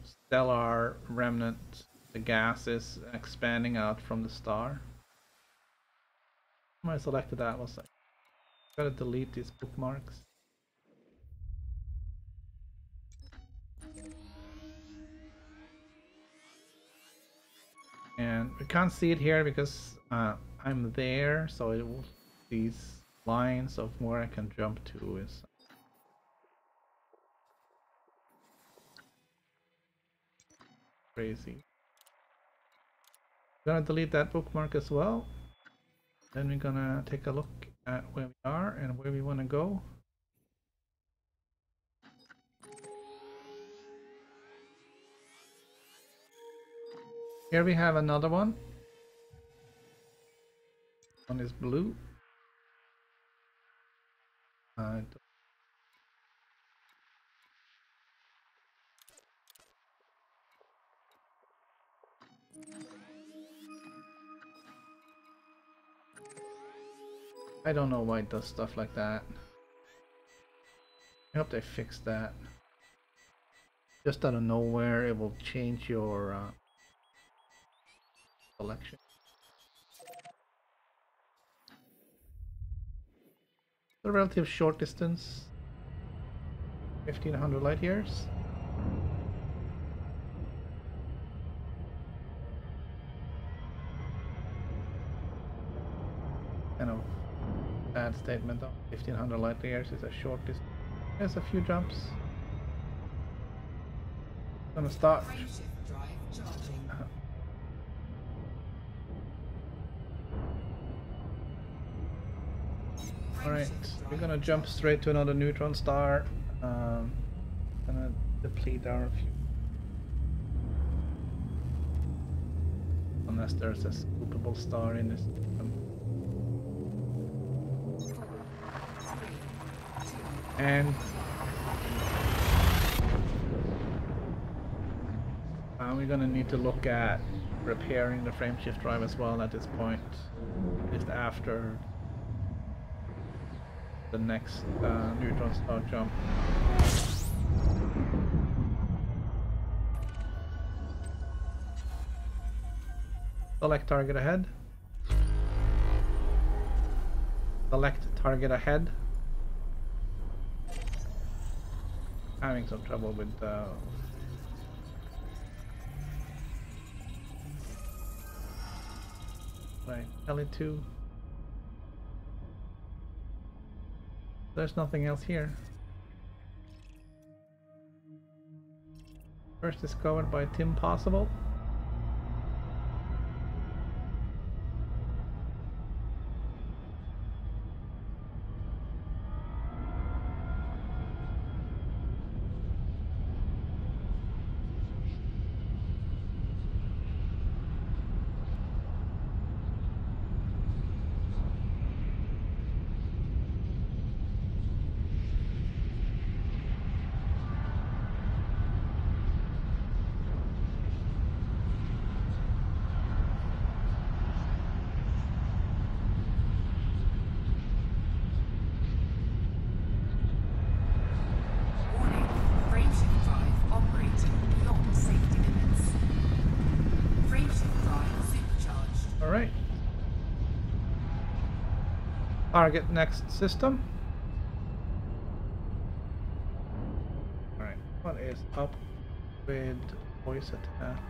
stellar remnant, the gas is expanding out from the star. I selected that, was like, gotta delete these bookmarks. And we can't see it here because I'm there, so it will, these lines of where I can jump to is crazy. Gonna delete that bookmark as well. Then we're gonna take a look at where we are and where we want to go. Here we have another one. One is blue. I don't know why it does stuff like that. I hope they fix that. Just out of nowhere, it will change your selection. The relative short distance, 1500 light years. Kind of bad statement though. 1500 light years is a short distance. There's a few jumps. Gonna start. Frameshift drive charging. Alright, we're gonna jump straight to another neutron star. Gonna deplete our fuel. Unless there's a scoopable star in this system. And we're gonna need to look at repairing the frameshift drive as well at this point, just after the next neutron star jump. Select target ahead. Select target ahead. Having some trouble with right, L2. There's nothing else here. First discovered by Tim Possible. Target next system. Alright, what is up with voice attack?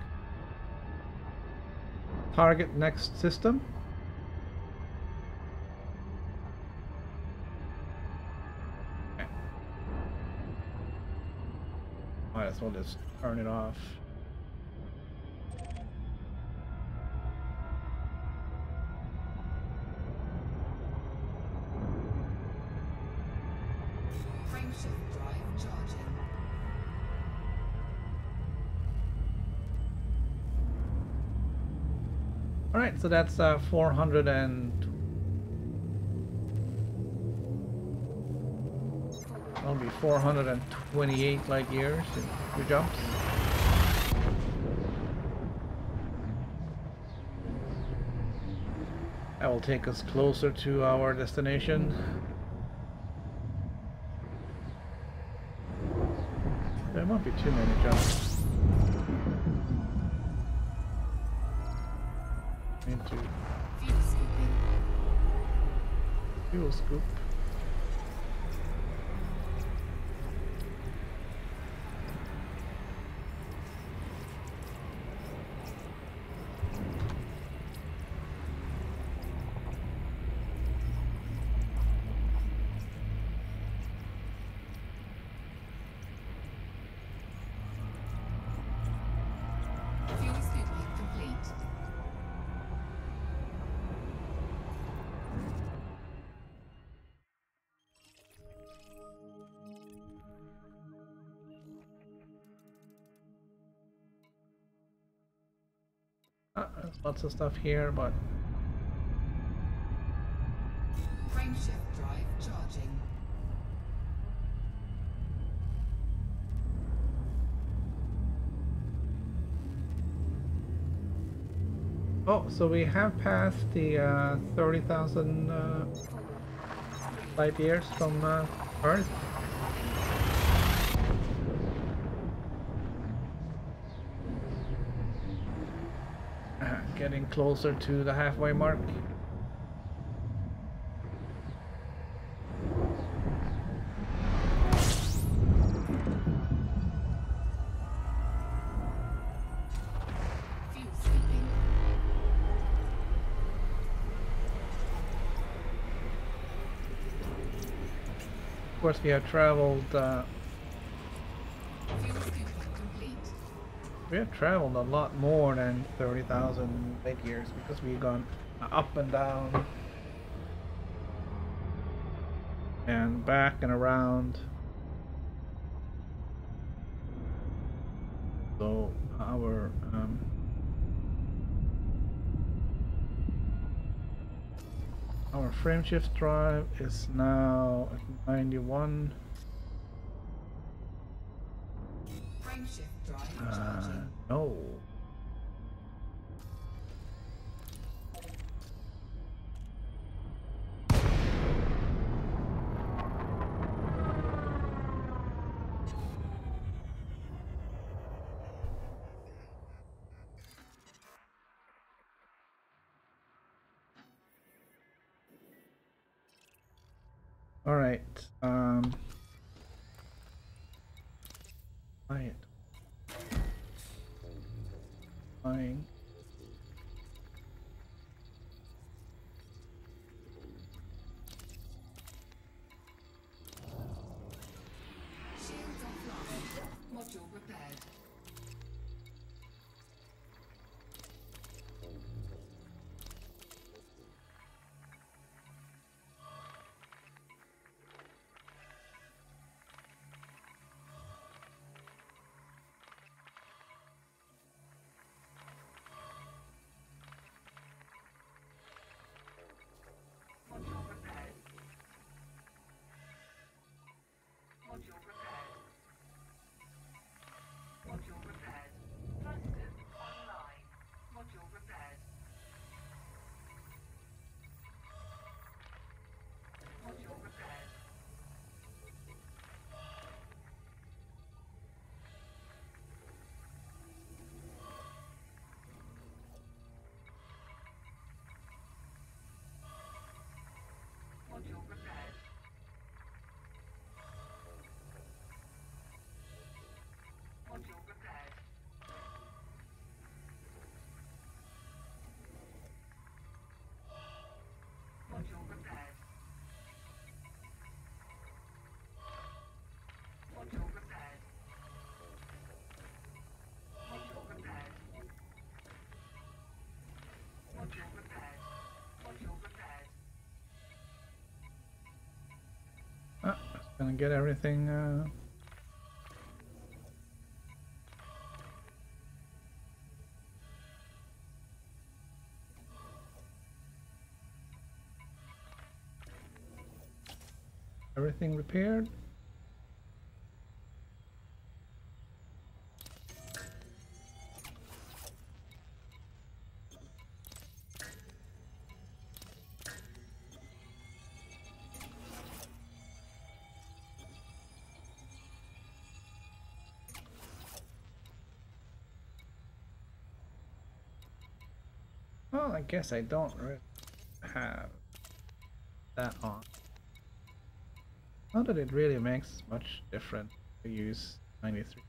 Target next system. Okay. Might as well just turn it off. Alright, so that's 400 and... That'll be 428 light years in 2 jumps. That will take us closer to our destination. There won't be too many jumps. Into Fuel scooping. fuel scoop. Fuel scooping complete. There's lots of stuff here, but Frameshift drive charging. oh, so we have passed the 30,000 light years from Earth. Getting closer to the halfway mark. Fuel scooping. Of course, we have traveled. Fuel scooping complete. We have traveled a lot more than 30,000 light years because we've gone up and down and back and around. So our frame shift drive is now at 91. Frameshift drive charging. No. All right. Quiet. Flying. Shields offline. Module repaired. Module repaired. Module repaired. Module repaired. Thrusters online. Module repaired. Module repaired. Module repaired. Module repaired. Module repaired. Module repaired. Module repaired. Module repaired. Module repaired. Just gonna get everything. Everything repaired. Well, I guess I don't really have that on. Not that it really makes much difference to use 93.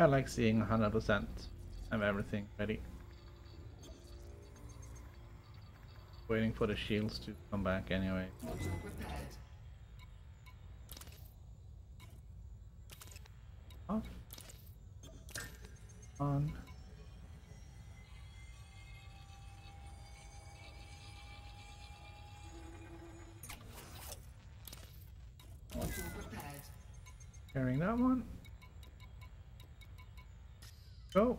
I like seeing 100% of everything ready. Waiting for the shields to come back anyway. Module repaired. Off. On. Module repaired. Carrying that one. Go.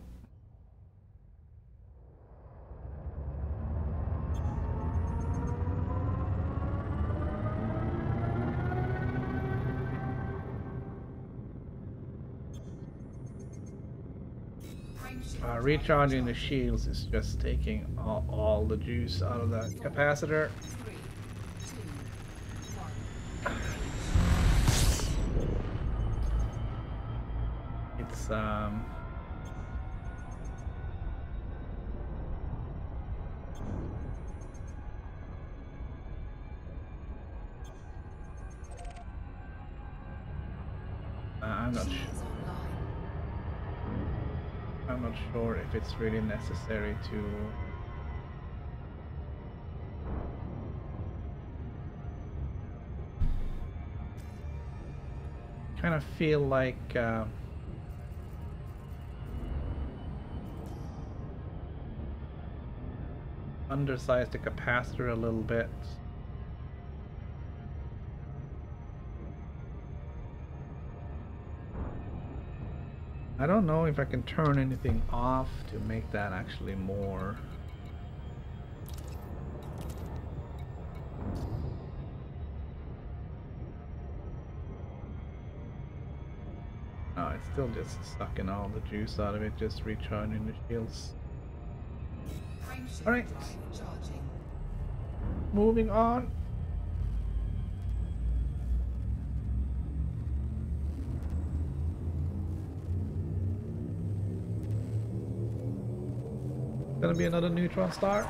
Recharging the shields is just taking all the juice out of the capacitor. 3, 2, 1. It's I'm not sure if it's really necessary to kind of feel like undersize the capacitor a little bit. I don't know if I can turn anything off to make that actually more. No, it's still just sucking all the juice out of it, just recharging the shields. Alright. Moving on. Gonna be another neutron star.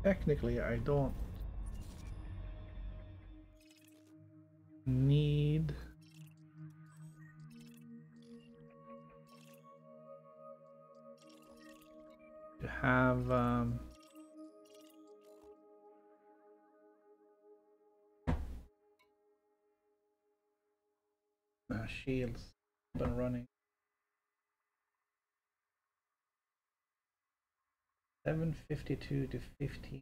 Technically, I don't need to have shields up and running. 752 to 15.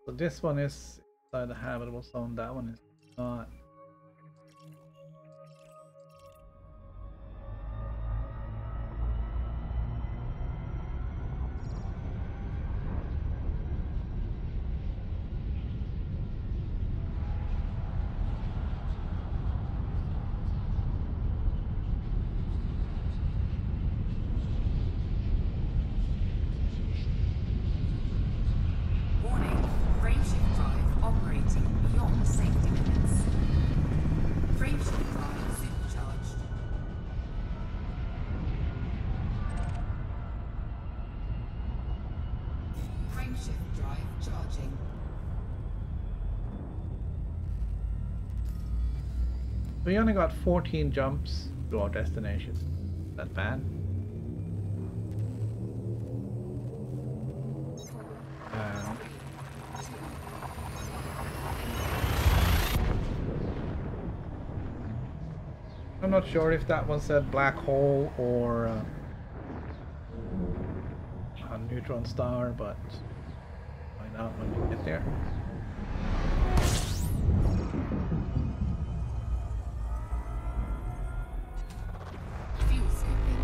So this one is inside the habitable zone, that one is not. We only got 14 jumps to our destination. Not bad. I'm not sure if that one said black hole or a neutron star, but find out when we get there. Fuel scooping.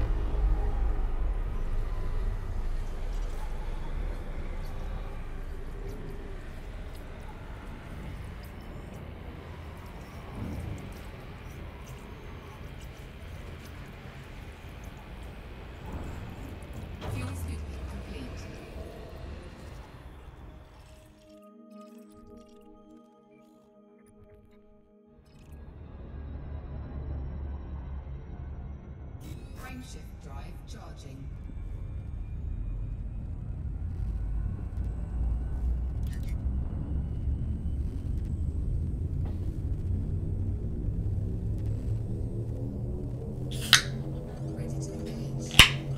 Fuel scooping complete. Frameshift drive charging. Ready to engage. 4, 3,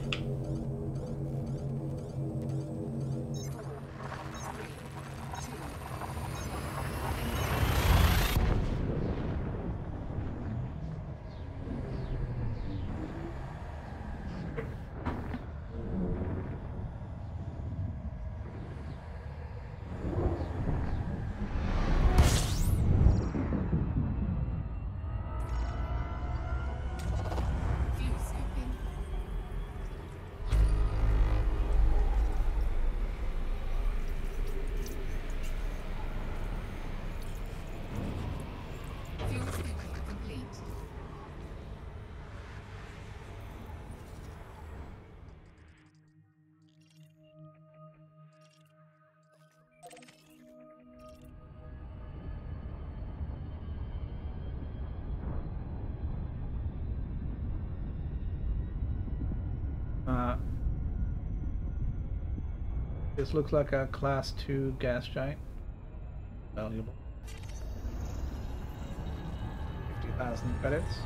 2. Fuel scooping. Fuel scooping complete. This looks like a class 2 gas giant. Valuable. 50,000 credits.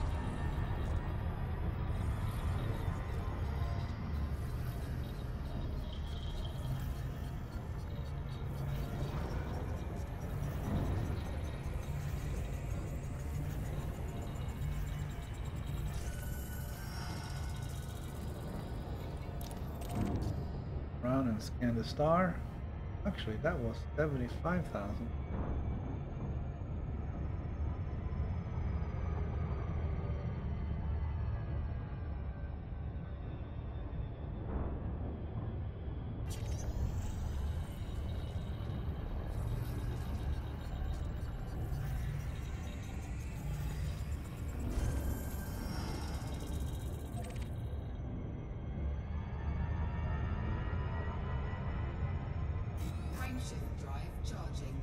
Around and scan the star. Actually, that was 75,000. Frameshift drive charging.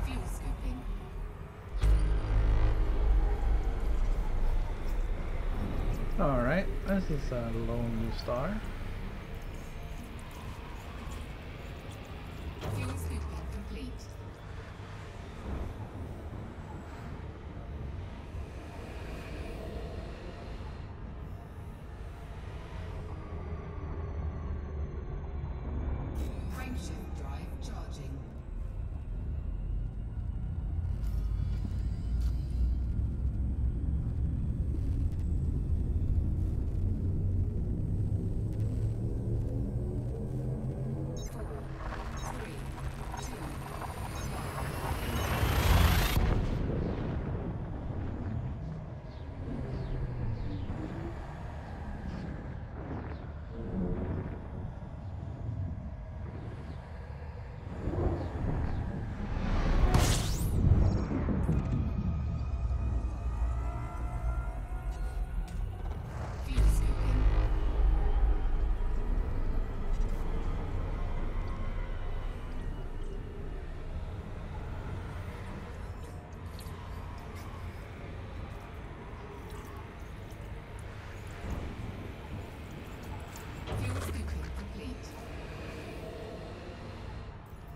Fuel scooping. Alright, this is a lone star. Fuel scooping complete. Frameshift drive charging.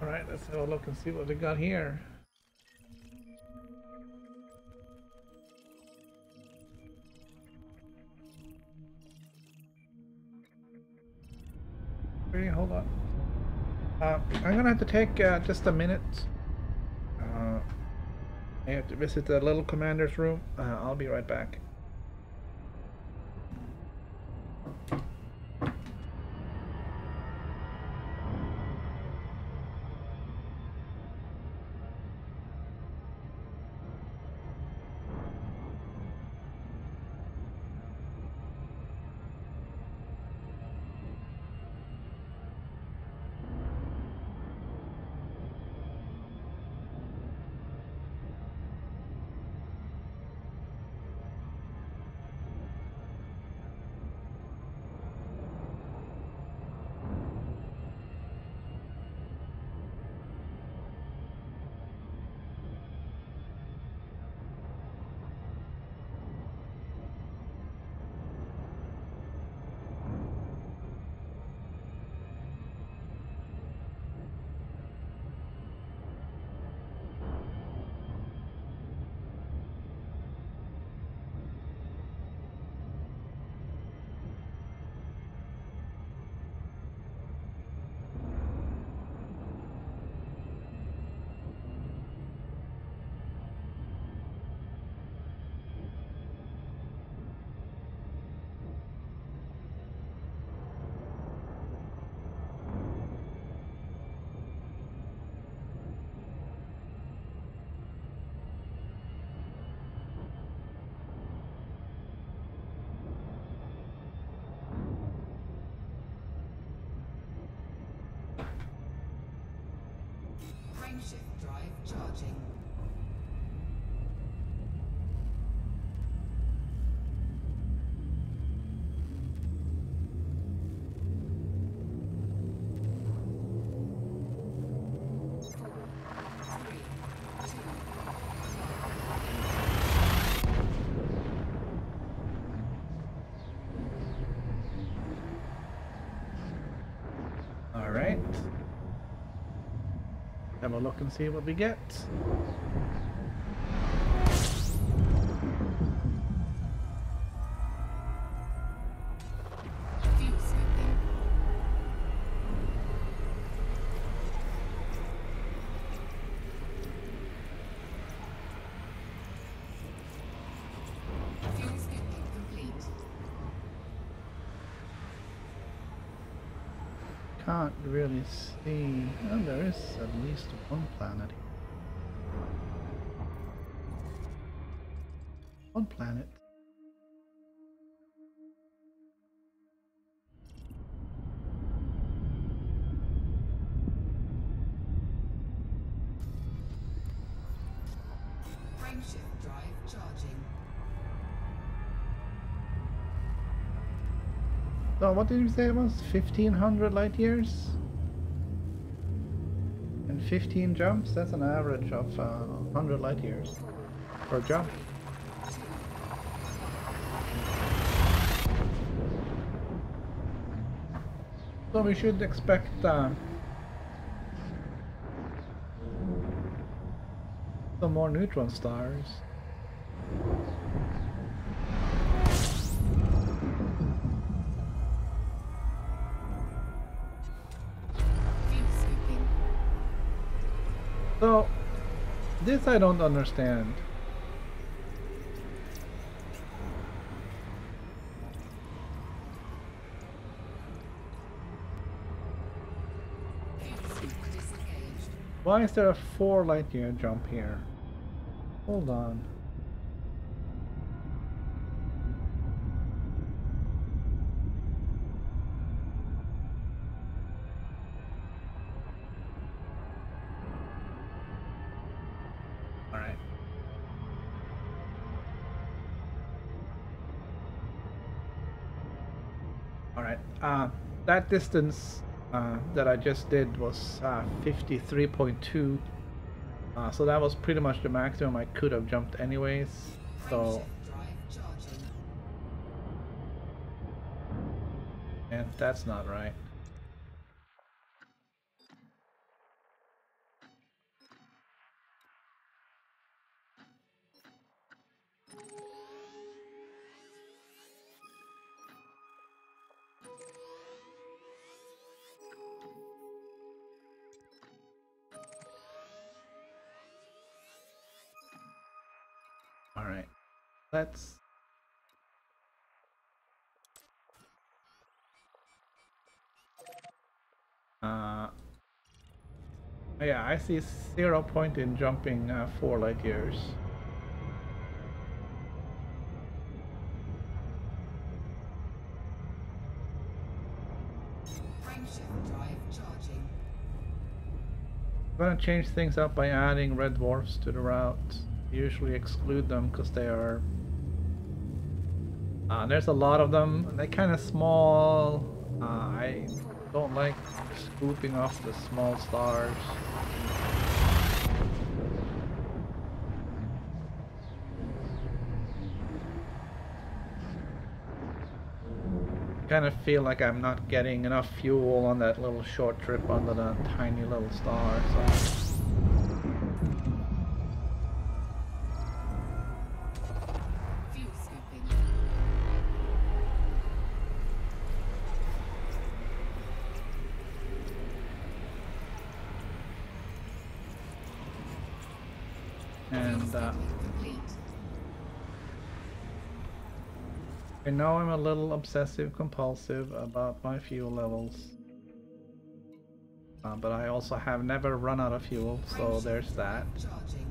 Alright, let's have a look and see what we got here. Really, hold on. I'm gonna have to take just a minute. I have to visit the little commander's room. I'll be right back. Frameshift drive charging. Alright. Have a look and see what we get. Fuel scooping. Fuel scooping complete. Can't really see. Oh, there is at least one planet. One planet. Frameshift drive charging. So what did you say it was? 1500 light years? And 15 jumps? That's an average of 100 light years per jump. So we should expect some more neutron stars. Fuel scooping. So this I don't understand. Fuel scoop disengaged. Why is there a 4 light year jump here? Hold on. Alright. Alright. That distance that I just did was 53.2. So that was pretty much the maximum I could have jumped anyways. So, Frameshift drive charging. and that's not right. Let's... yeah, I see 0 point in jumping 4 light years. Frameshift drive charging. I'm gonna change things up by adding red dwarfs to the route. Usually exclude them because they are... there's a lot of them. They're kind of small. I don't like scooping off the small stars. Kind of feel like I'm not getting enough fuel on that little short trip under that tiny little star. So. Fuel scooping. And Complete. I know I'm a little obsessive compulsive about my fuel levels. But I also have never run out of fuel, so there's that. Charging.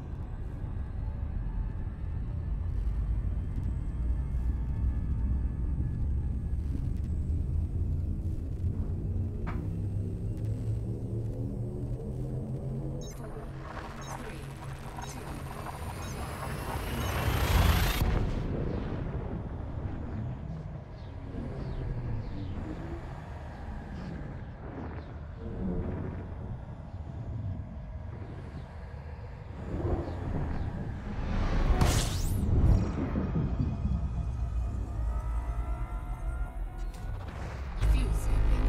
Fuel scooping.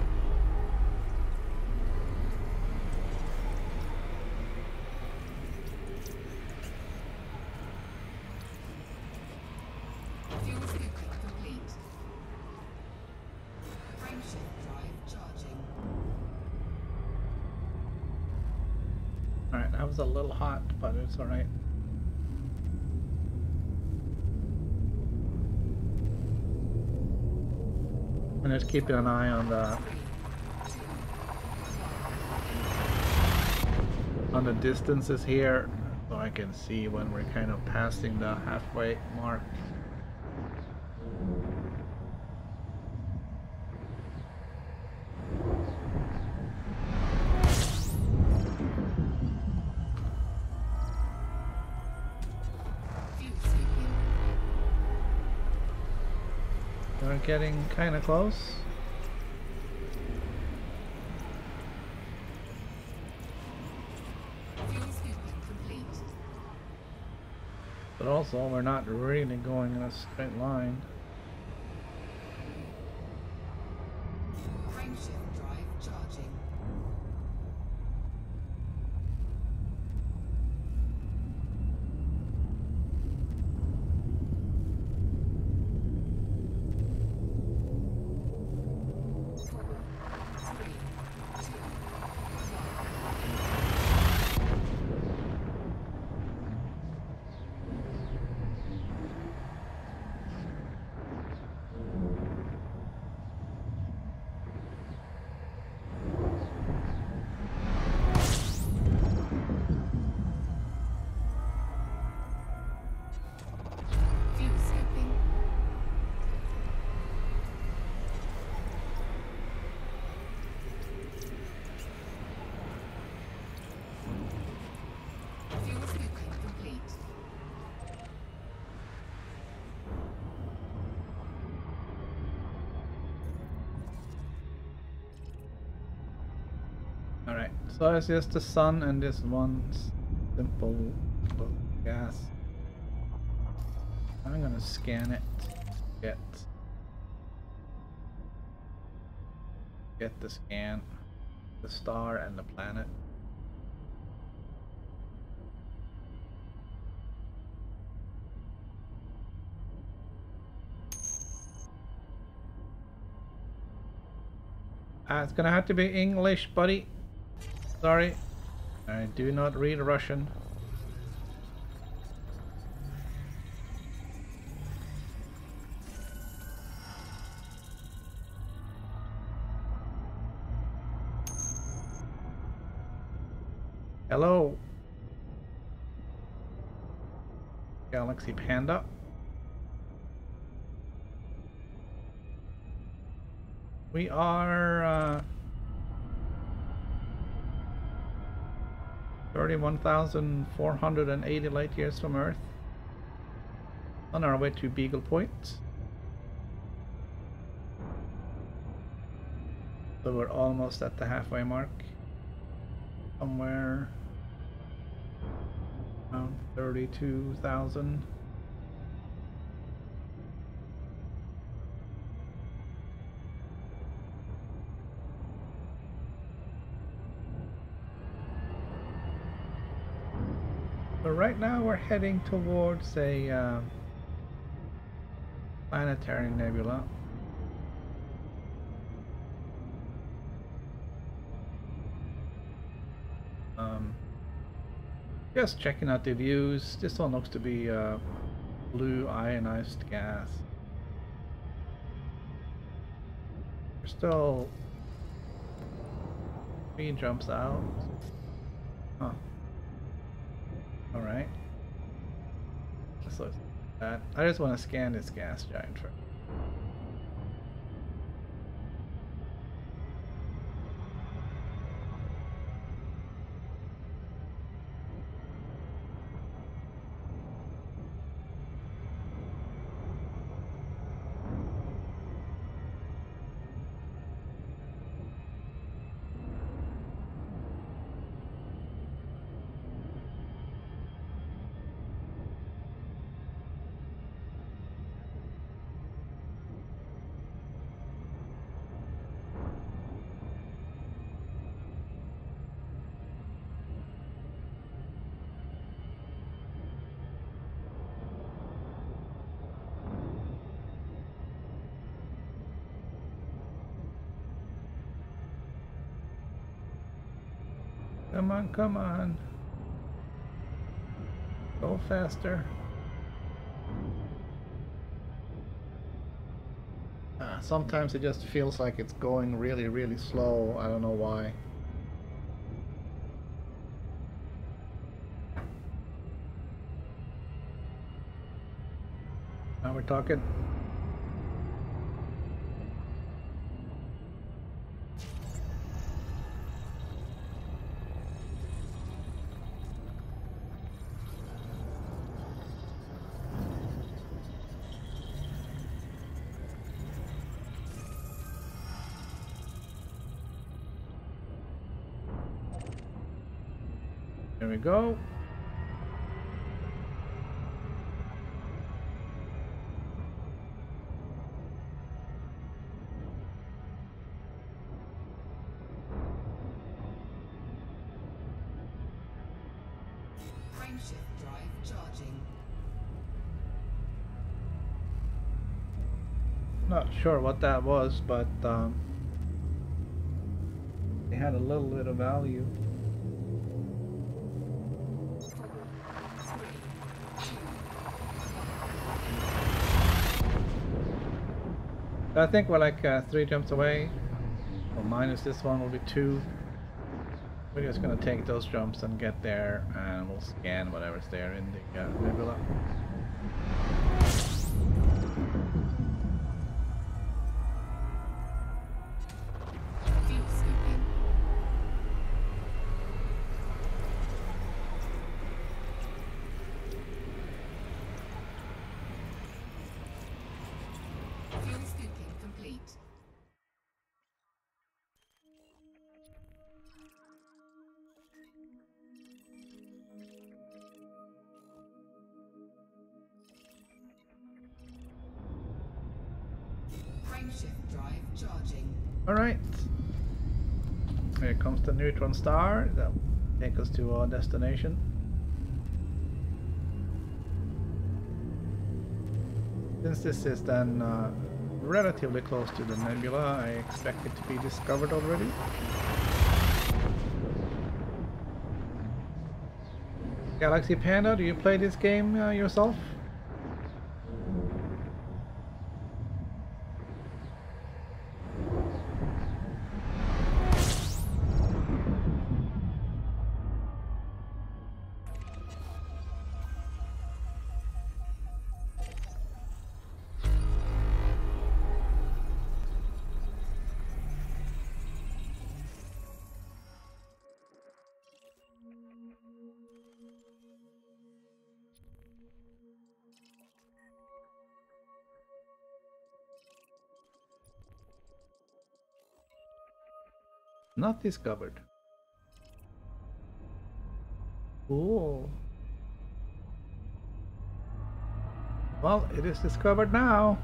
Fuel scooping complete. Frameshift drive charging. Alright, that was a little hot, but it's alright. And just keeping an eye on the distances here, so I can see when we're kind of passing the halfway mark. Fuel scooping. We're getting kind of close. Fuel scooping complete. But also, we're not really going in a straight line. Frameshift drive charging. Fuel scooping. Fuel scooping complete. Alright, so it's just the sun and this one simple little gas. I'm gonna scan it. Get the scan, the star and the planet. It's gonna have to be English, buddy. Sorry, I do not read Russian. Hello, Galaxy Panda. We are 31,480 light years from Earth, on our way to Beagle Point. So we're almost at the halfway mark. Somewhere around 32,000. So right now we're heading towards a planetary nebula. Just checking out the views. This one looks to be blue ionized gas. We're still 3 jumps out. Huh. Alright. This looks like that. I just want to scan this gas giant first. Come on, come on. Go faster. Sometimes it just feels like it's going really, really slow. I don't know why. Now we're talking. There we go. Frameshift drive charging. Not sure what that was, but they had a little bit of value. I think we're like 3 jumps away. Well, minus this one will be 2. We're just gonna take those jumps and get there, and we'll scan whatever's there in the nebula. Fuel scooping. Fuel scooping complete. Frameshift drive charging. Alright. Here comes the neutron star. That will take us to our destination. Since this is then relatively close to the nebula, I expect it to be discovered already. Galaxy Panda, do you play this game yourself? Not discovered. Cool. Well, it is discovered now.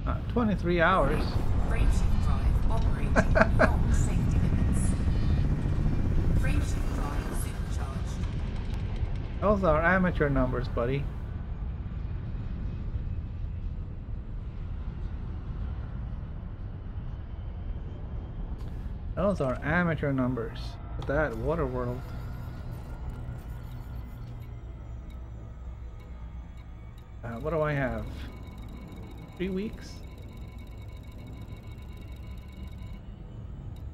Uh, 23 hours. Frameshift drive operating beyond safety limits. Frameshift drive supercharged. Those are amateur numbers, buddy. Those are amateur numbers. Look at that water world. What do I have? 3 weeks?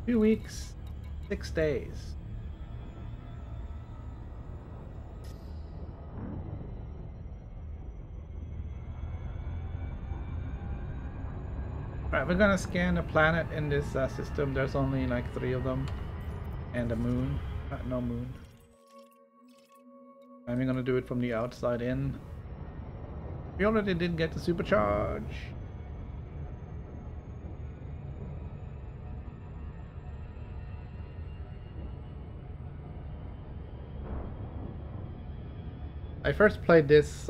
2 weeks, 6 days. Alright, we're gonna scan the planet in this system. There's only like 3 of them. And the moon. No moon. And we're gonna do it from the outside in. We already did get the supercharge. I first played this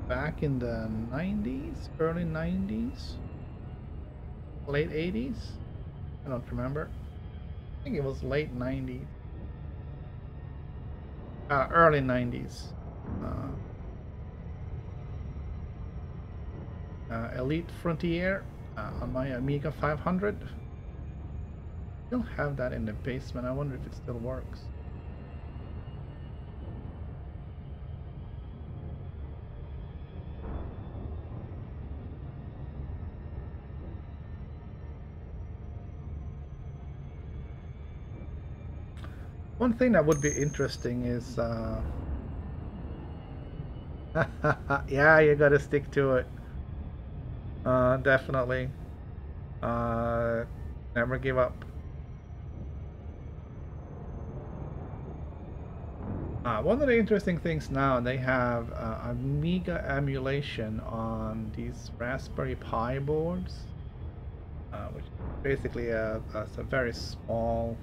back in the 90s, early 90s, late 80s. I don't remember. I think it was late 90s. Early 90s. Elite Frontier on my Amiga 500. Still have that in the basement. I wonder if it still works. One thing that would be interesting is yeah, you gotta stick to it. Definitely. Never give up. One of the interesting things now, they have Amiga emulation on these Raspberry Pi boards, which is basically a very small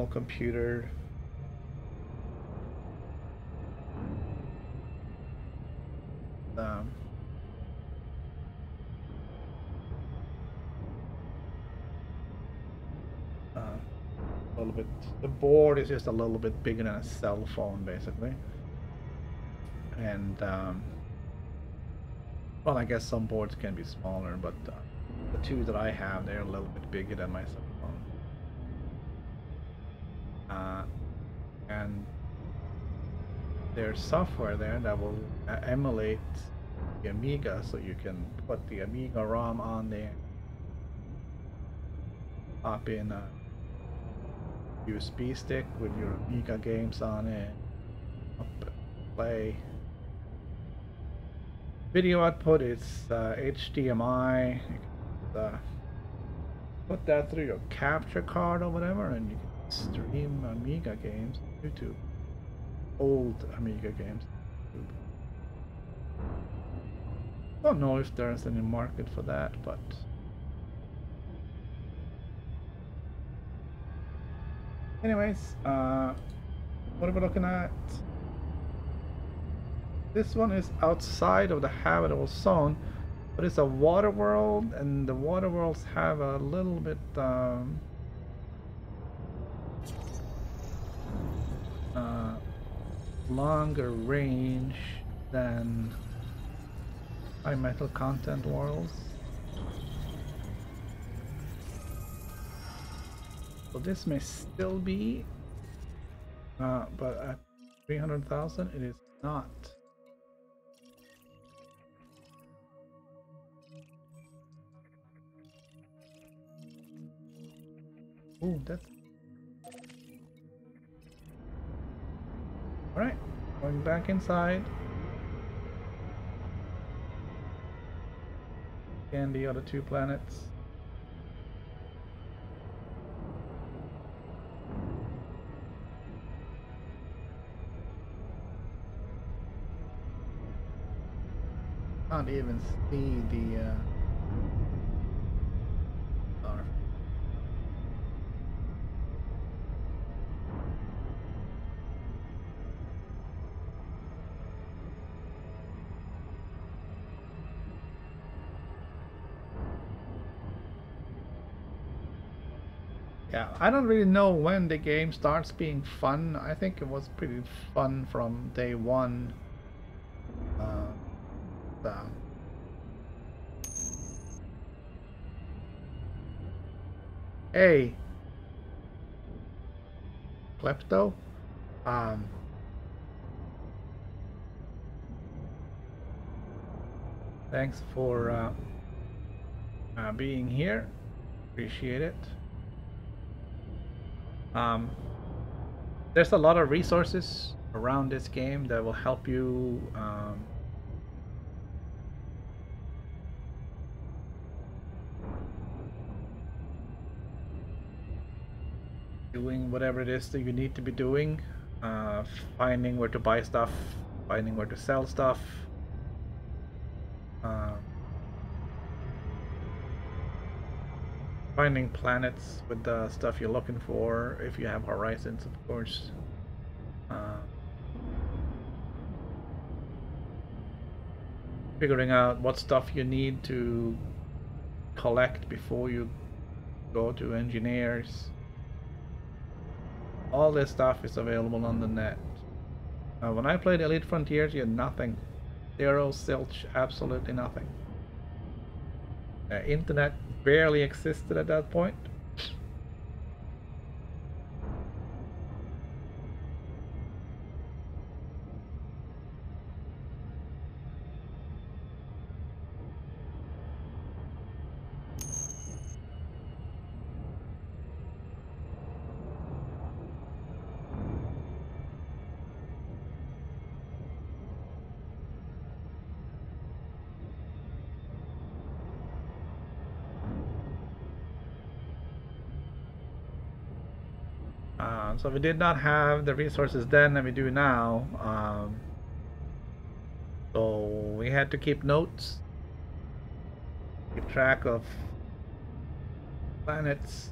computer. A little bit. The board is just a little bit bigger than a cell phone, basically. And well, I guess some boards can be smaller, but the two that I have, they're a little bit bigger than my cell phone. And there's software there that will emulate the Amiga, so you can put the Amiga ROM on there, pop in a USB stick with your Amiga games on it, play. Video output is HDMI. You can put that through your capture card or whatever, and you can stream Amiga games to YouTube. Old Amiga games. Don't know if there's any market for that, but anyways, what are we looking at? This one is outside of the habitable zone, but it's a water world, and the water worlds have a little bit longer range than high metal content worlds. So this may still be, but at 300,000 it is not. Ooh, that's... Alright, going back inside. And the other 2 planets. even see the star. Yeah, I don't really know when the game starts being fun. I think it was pretty fun from day one. So. Hey, Klepto. Thanks for being here. Appreciate it. There's a lot of resources around this game that will help you doing whatever it is that you need to be doing, finding where to buy stuff, finding where to sell stuff, finding planets with the stuff you're looking for, if you have horizons, of course. Figuring out what stuff you need to collect before you go to engineers. All this stuff is available on the net. When I played Elite Frontiers, you had nothing. Zero, zilch, absolutely nothing. Internet barely existed at that point. So we did not have the resources then that we do now. So we had to keep notes, keep track of planets,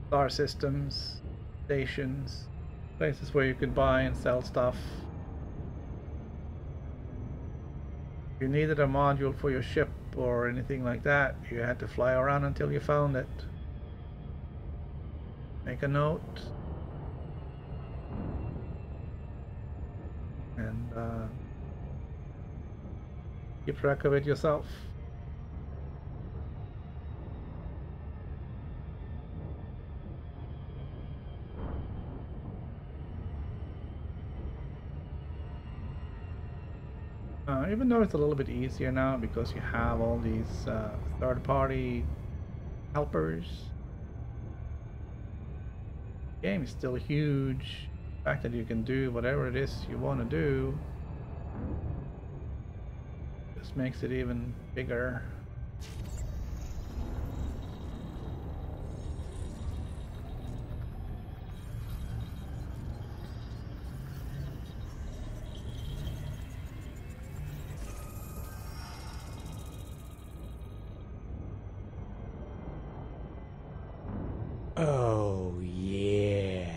star systems, stations, places where you could buy and sell stuff. If you needed a module for your ship or anything like that, you had to fly around until you found it. Make a note. And keep track of it yourself. Even though it's a little bit easier now because you have all these third-party helpers, the game is still huge. The fact that you can do whatever it is you want to do just makes it even bigger. Oh, yeah.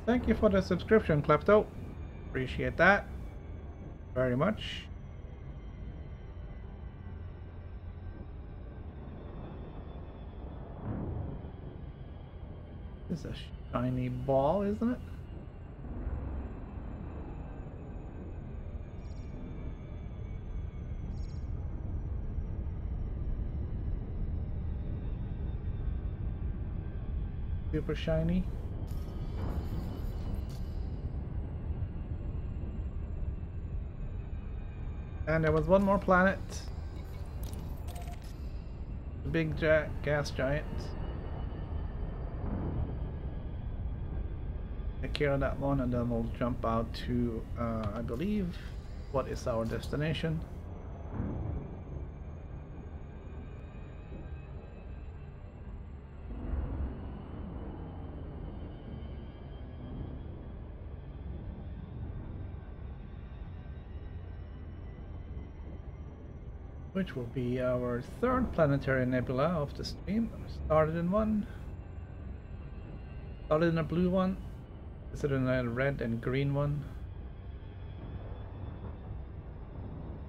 Thank you for the subscription, Klepto. Appreciate that very much. This is a shiny ball, isn't it? Super shiny. And there was one more planet. The big gas giant. Take care of that one and then we'll jump out to, I believe, what is our destination? which will be our third planetary nebula of the stream. Started in one, started in a blue one, started in a red and green one,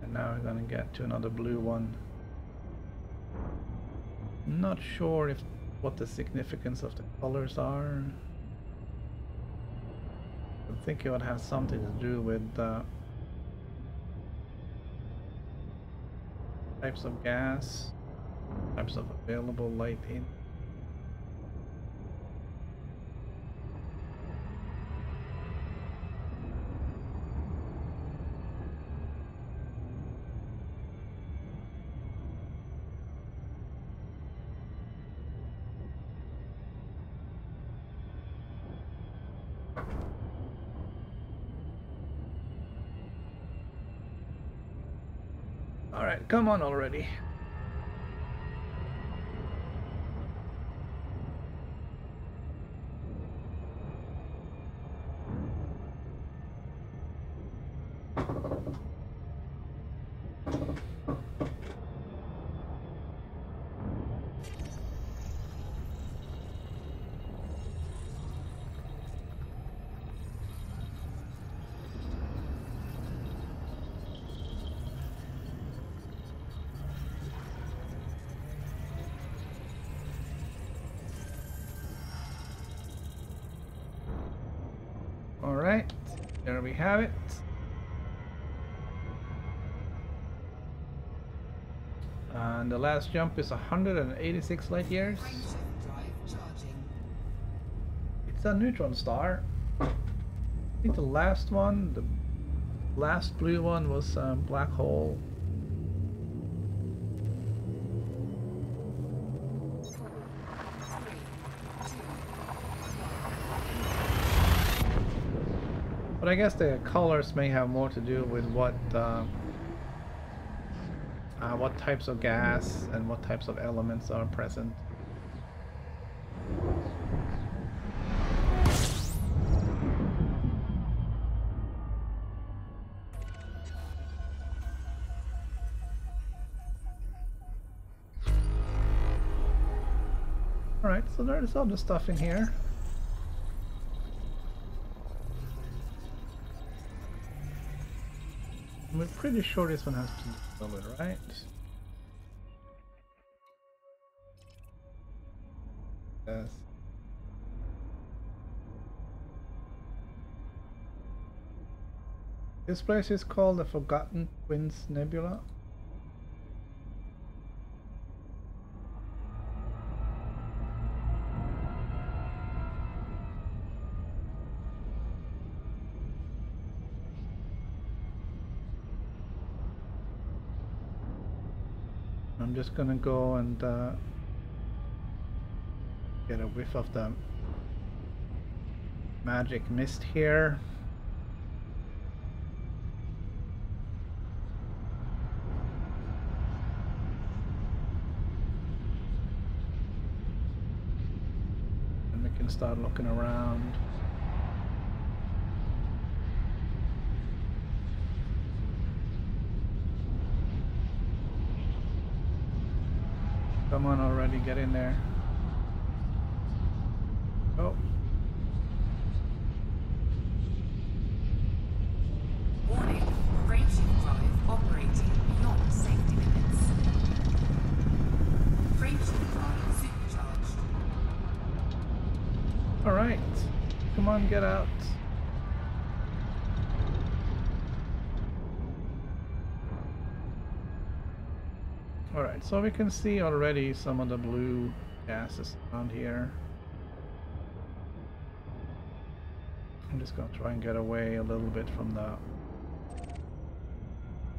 and now we're gonna get to another blue one. Not sure if what the significance of the colors are. I think it would have something to do with types of gas, types of available light in. Alright, come on already. Alright, there we have it. And the last jump is 186 light years. Frameshift drive charging. It's a neutron star. I think the last one, the last blue one, was a black hole. But I guess the colors may have more to do with what types of gas and what types of elements are present. Alright, so there's other stuff in here. We're pretty sure this one has to do with it, right? Yes. This place is called the Forgotten Twins Nebula. I'm just gonna go and get a whiff of the magic mist here. And we can start looking around. Come on already, get in there. Oh. Warning, frameshift drive operating beyond safety limits. Frameshift drive supercharged. Alright. Come on, get out. Alright, so we can see already some of the blue gases around here. I'm just gonna try and get away a little bit from the...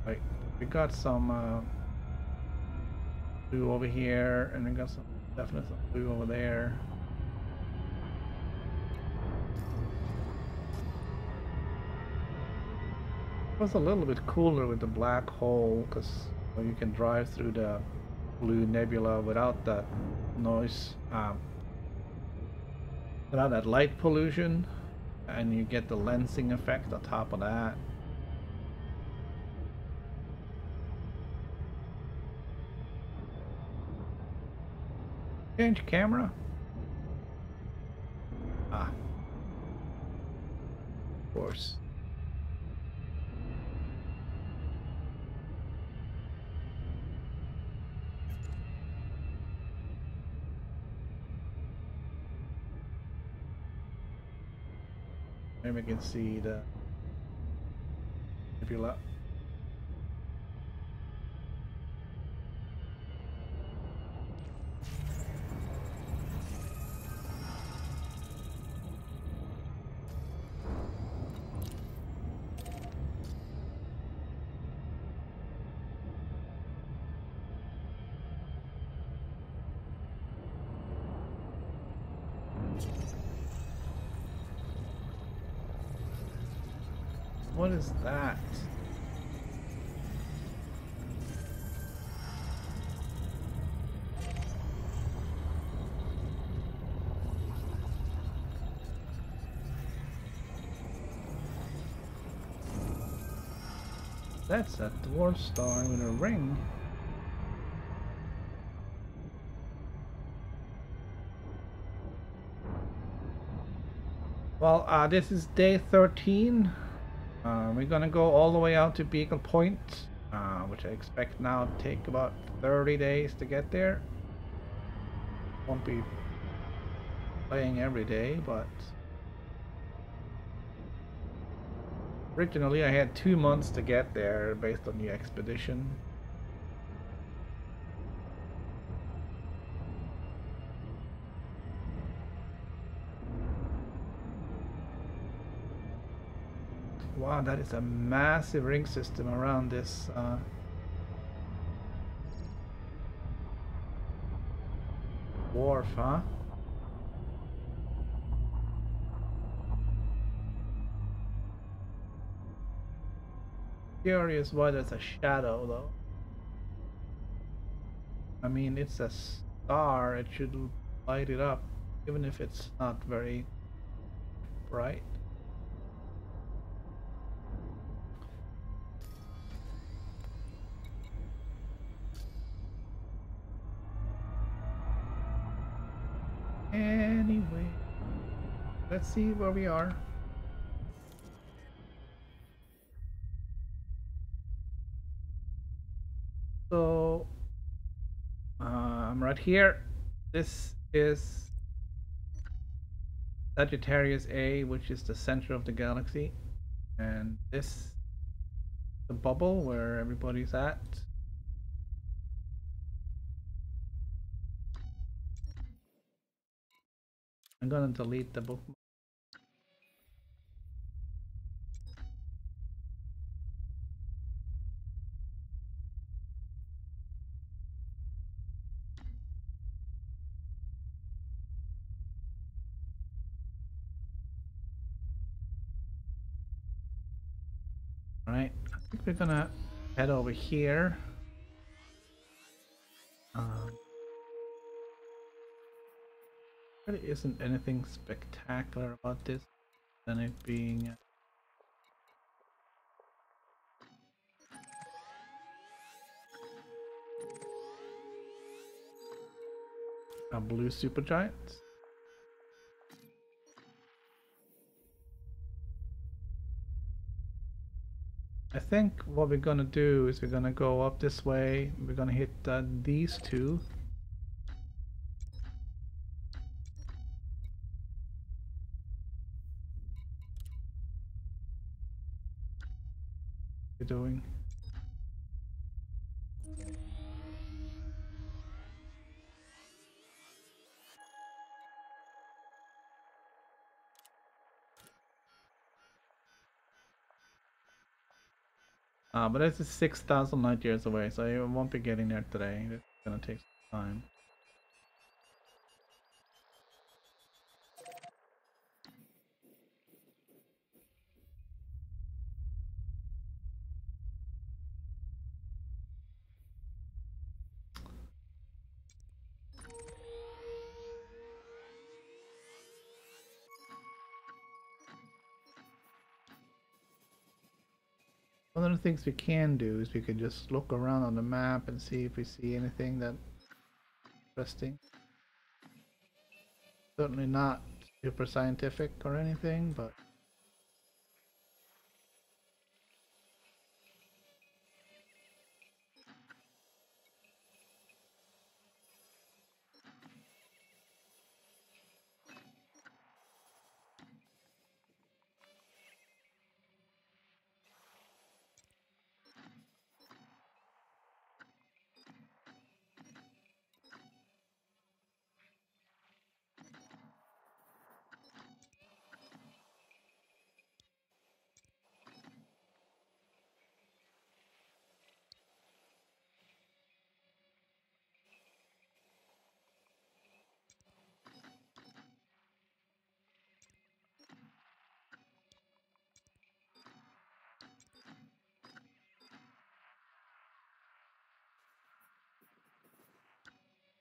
Right, we got some blue over here, and we got some definitely some blue over there. It was a little bit cooler with the black hole, because you can drive through the blue nebula without that noise, without that light pollution, and you get the lensing effect on top of that. Change camera. Ah, of course. Maybe we can see the nebula. What is that? That's a dwarf star with a ring. Well, this is day 13. We're gonna go all the way out to Beagle Point, which I expect now to take about 30 days to get there. Won't be playing every day, but originally I had 2 months to get there based on the expedition. Wow, that is a massive ring system around this wharf, huh? Curious why there's a shadow though. I mean, it's a star, it should light it up, even if it's not very bright. Anyway, let's see where we are. So, I'm right here. This is Sagittarius A, which is the center of the galaxy. And this, the bubble where everybody's at. I'm gonna delete the bookmark. Right, I think we're gonna head over here. Really isn't anything spectacular about this than it being a blue supergiant. I think what we're gonna do is we're gonna go up this way. We're gonna hit these two. What are you doing? But this is 6,000 light years away, so I won't be getting there today. It's gonna take some time. One of the things we can do is we can just look around on the map and see if we see anything that interesting. Certainly not super scientific or anything, but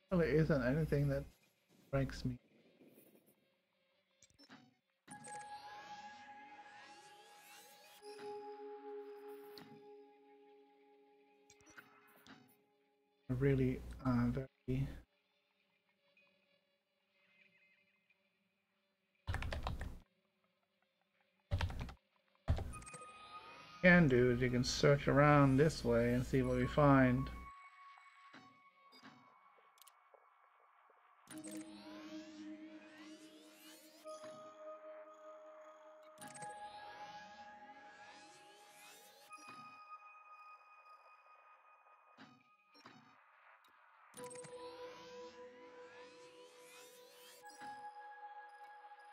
really isn't anything that strikes me. Really very can do is you can search around this way and see what we find.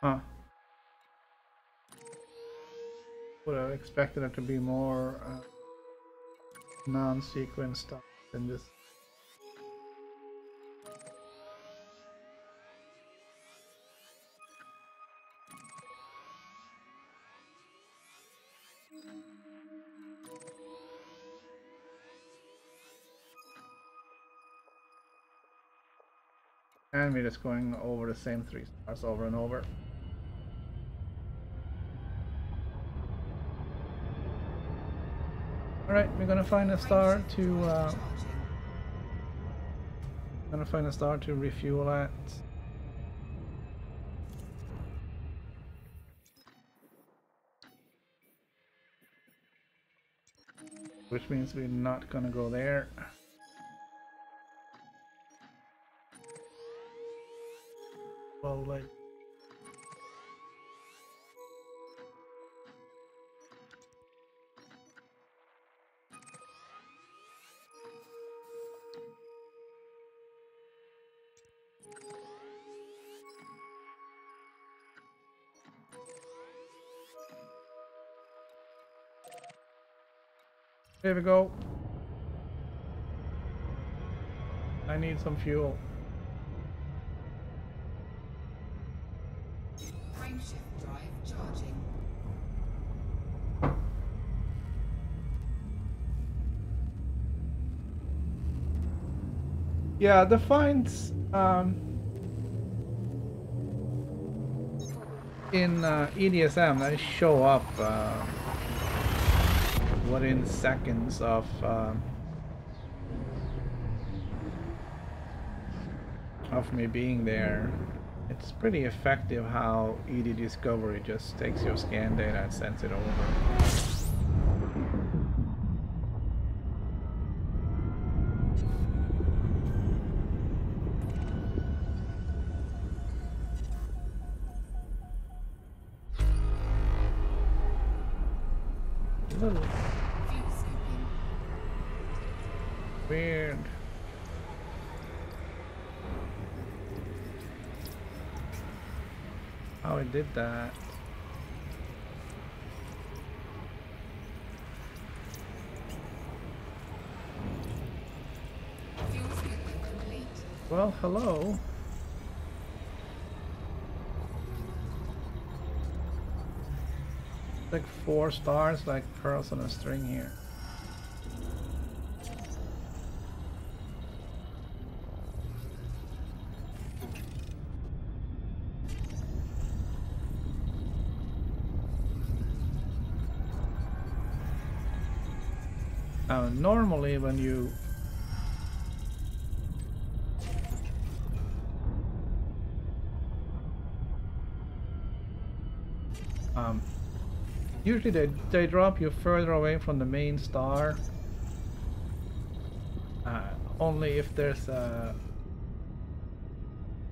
Huh. Would have expected it to be more non-sequence stuff than this. And we're just going over the same 3 stars over and over. Alright, we're gonna find a star to refuel at. Which means we're not gonna go there. Well, like there we go. I need some fuel. Frameshift drive charging. Yeah, the finds in EDSM they show up within seconds of me being there. It's pretty effective how ED Discovery just takes your scan data and sends it over. Weird. How it did that. Well, hello. Like 4 stars, like pearls on a string here. Normally when you Usually they drop you further away from the main star. Only if there's a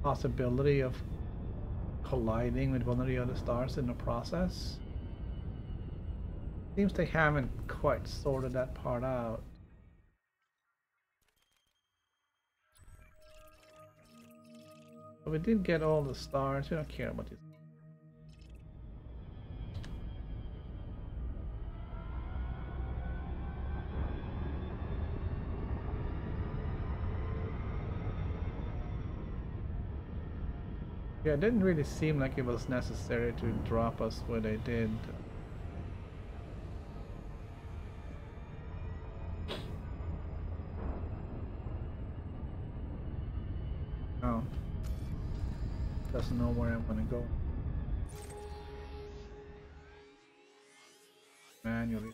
possibility of colliding with one of the other stars in the process. Seems they haven't quite sorted that part out. But we did get all the stars. We don't care about this. Yeah, it didn't really seem like it was necessary to drop us where they did. Oh. Doesn't know where I'm gonna go. Manually.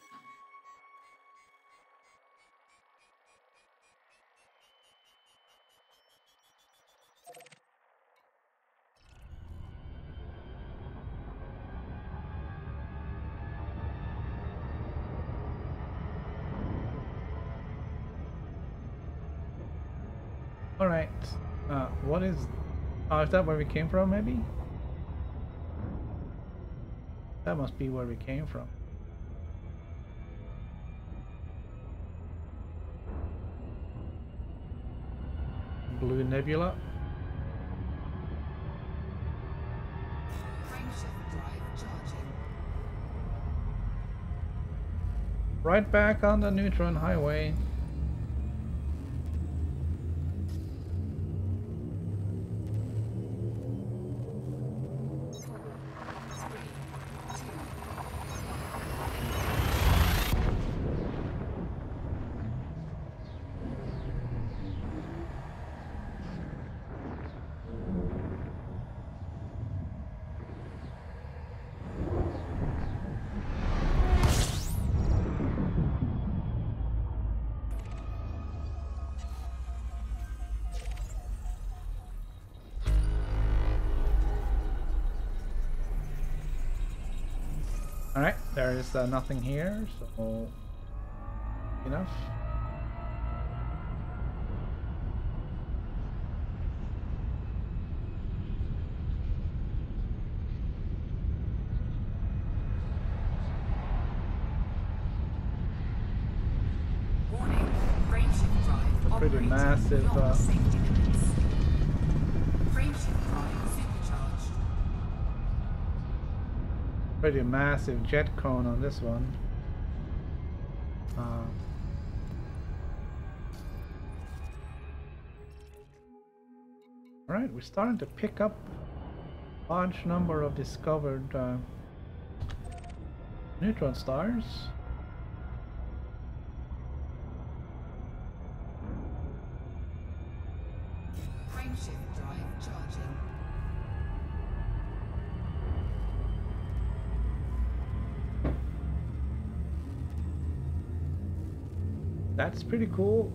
Alright, what is... Oh, is that where we came from, maybe? That must be where we came from. Blue Nebula. Frameshift drive charging. Right back on the neutron highway. Alright, there is nothing here, so enough. Warning, frameshift drive Pretty operating massive, beyond safety limits. Frameshift drive supercharged. Pretty massive jet cone on this one. Alright, we're starting to pick up a large number of discovered neutron stars. Frameshift drive charging. That's pretty cool.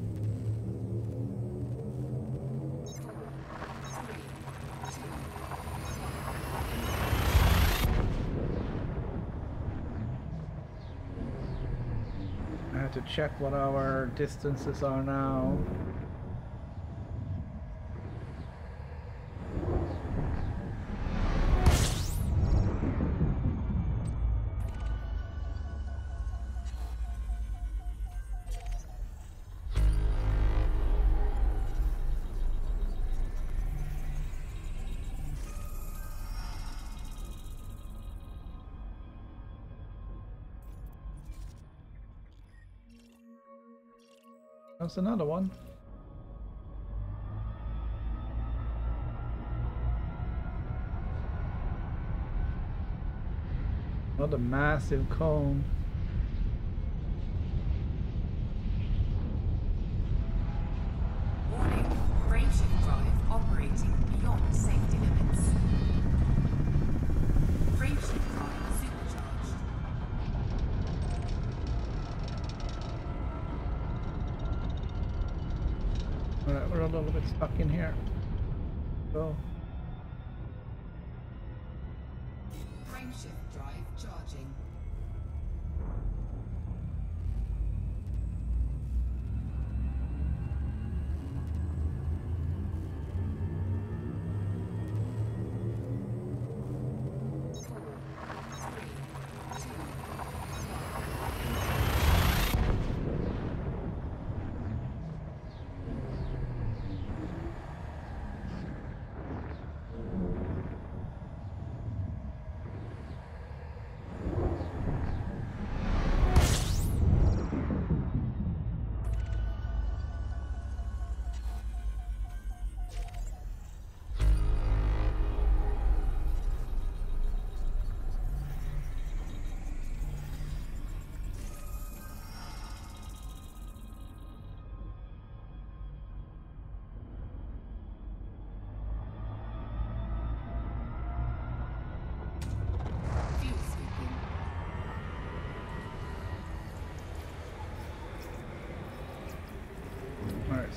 I have to check what our distances are now. That's another one. Another massive cone. Warning, frameshift drive operating beyond safety limits. Frameshift drive supercharged. Alright, we're a little bit stuck in here. So, Frameshift drive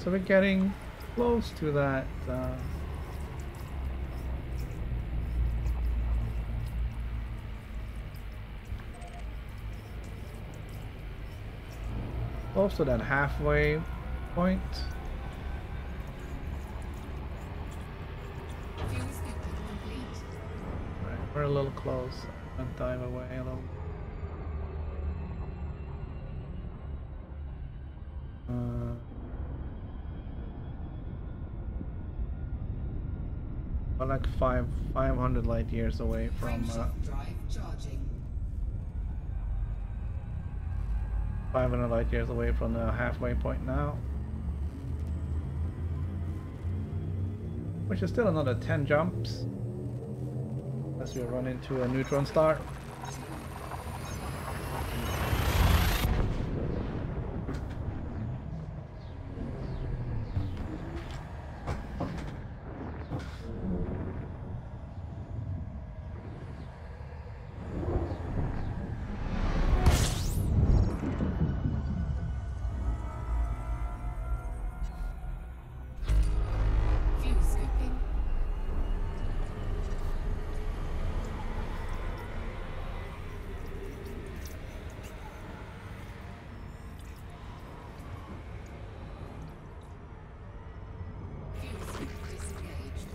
so we're getting close to that. Close to that halfway point. Fuel scooping complete. Right, we're a little close. I'll dive away a little. We're like 500 light years away from Frameshift drive charging. 500 light years away from the halfway point now, which is still another 10 jumps unless we run into a neutron star. Fuel scooping. Fuel scoop disengaged.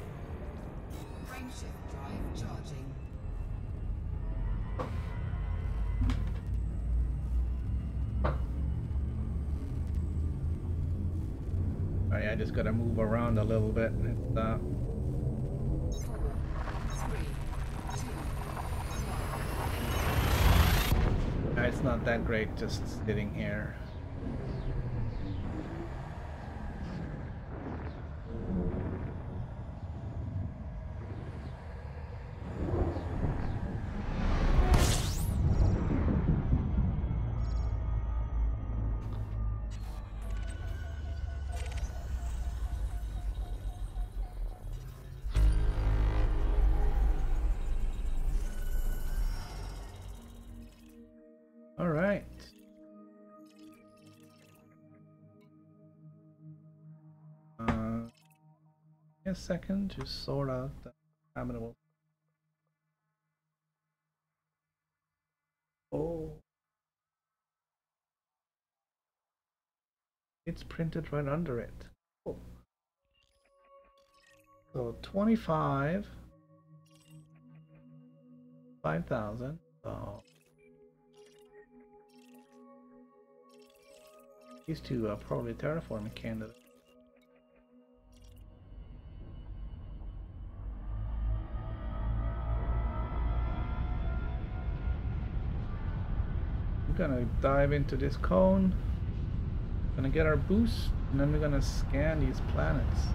Frameshift drive charging. Alright, I just gotta move around a little bit. It's, 4, 3, 2. it's not that great just sitting here. All right. A second to sort out the habitable. Oh, it's printed right under it. Oh. So 25, 5,000. So these two are probably terraforming candidates. We're gonna dive into this cone, gonna get our boost, and then we're gonna scan these planets.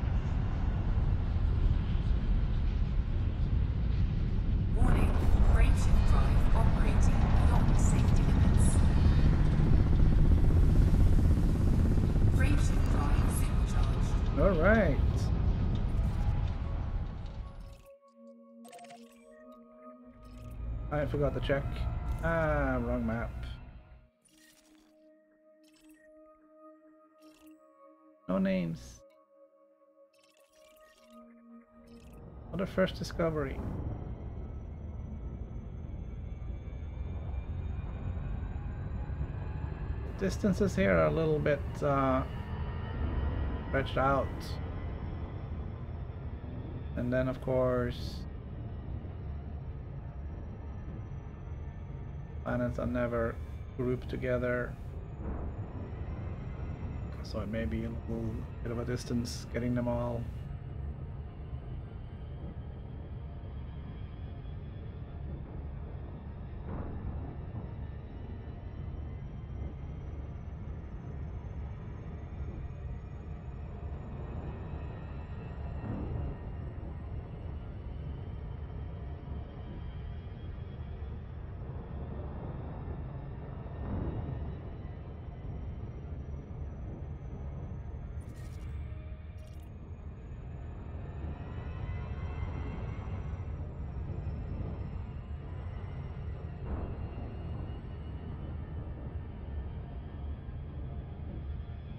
Warning, frameshift drive operating beyond safety limits. Frameshift drive supercharged. All right. I forgot to check. Ah, wrong map. No names. What a first discovery. Distances here are a little bit stretched out. And then of course planets are never grouped together. So it may be a little bit of a distance getting them all.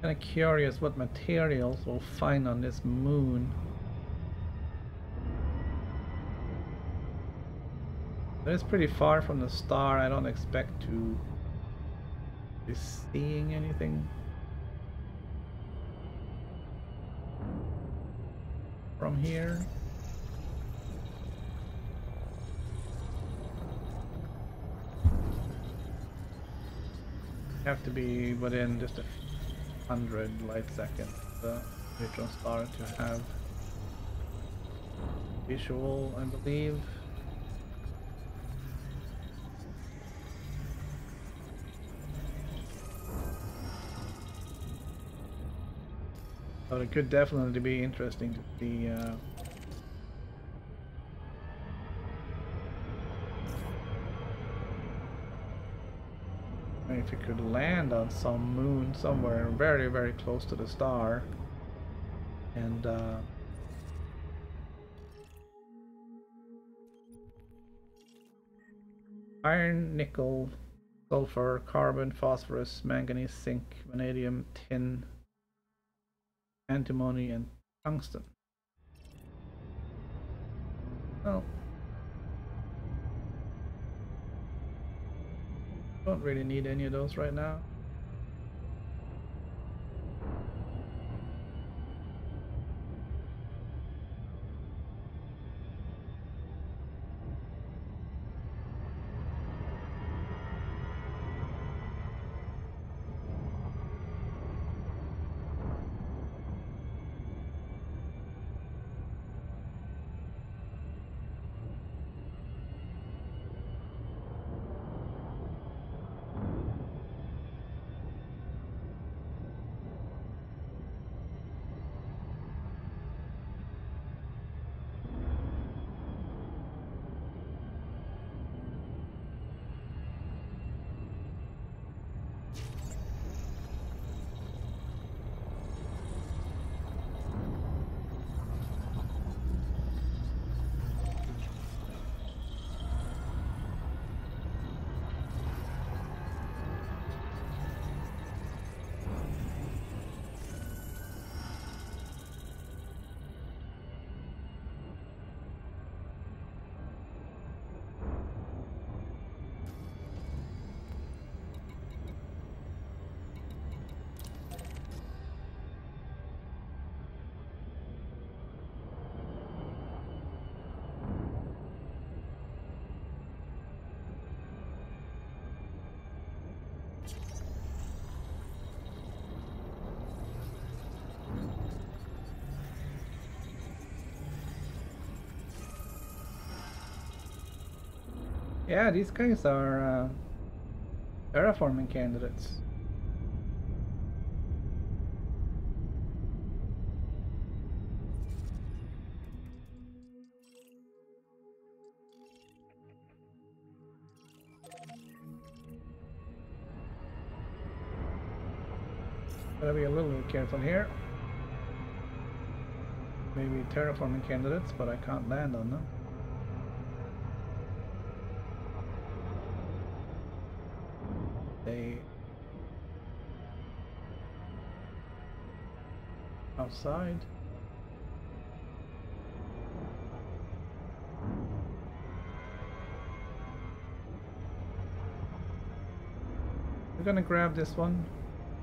Kind of curious what materials we'll find on this moon. It is pretty far from the star. I don't expect to be seeing anything from here. Have to be within just 100 light seconds the neutron star to have visual, I believe. But it could definitely be interesting to see if you could land on some moon somewhere very, very close to the star and iron, nickel, sulfur, carbon, phosphorus, manganese, zinc, vanadium, tin, antimony, and tungsten. Well, don't really need any of those right now. Yeah, these guys are terraforming candidates. Gotta be a little careful here. Maybe terraforming candidates, but I can't land on them. They outside. We're gonna grab this one,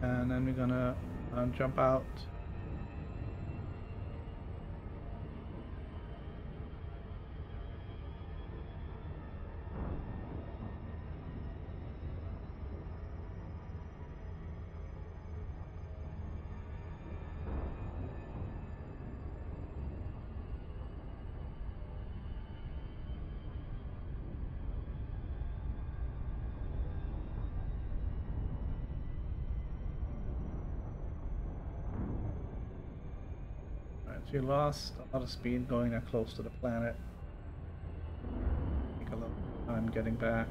and then we're gonna jump out. So you lost a lot of speed going that close to the planet. Take a little time getting back.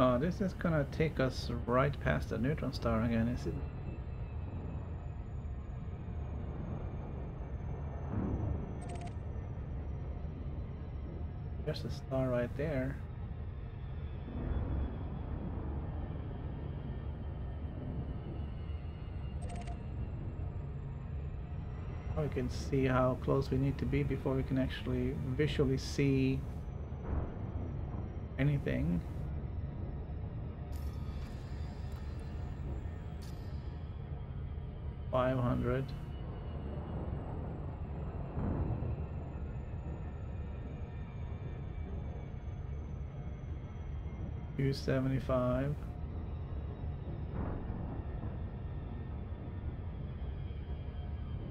Oh, this is gonna take us right past the neutron star again, is it? There's a star right there. Now we can see how close we need to be before we can actually visually see anything. $500. $275.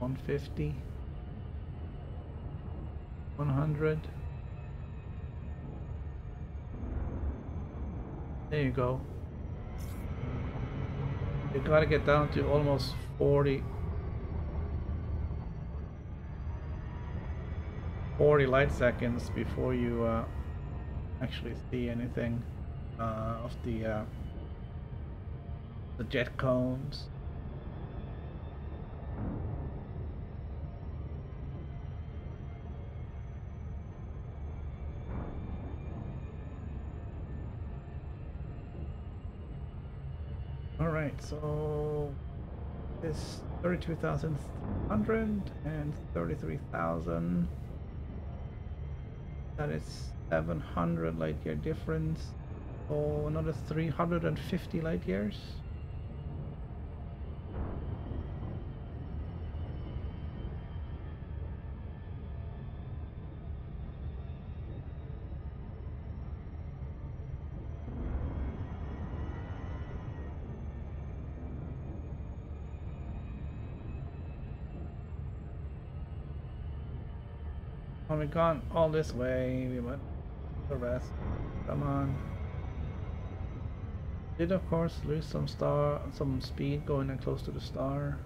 $150. $100. There you go. You gotta get down to almost 40 light seconds before you actually see anything of the jet cones. Alright, so this 32,100 and 33,000. That is 700 light year difference. So another 350 light years. When we gone all this way, we went the rest. Come on. Did of course lose some speed going in close to the star.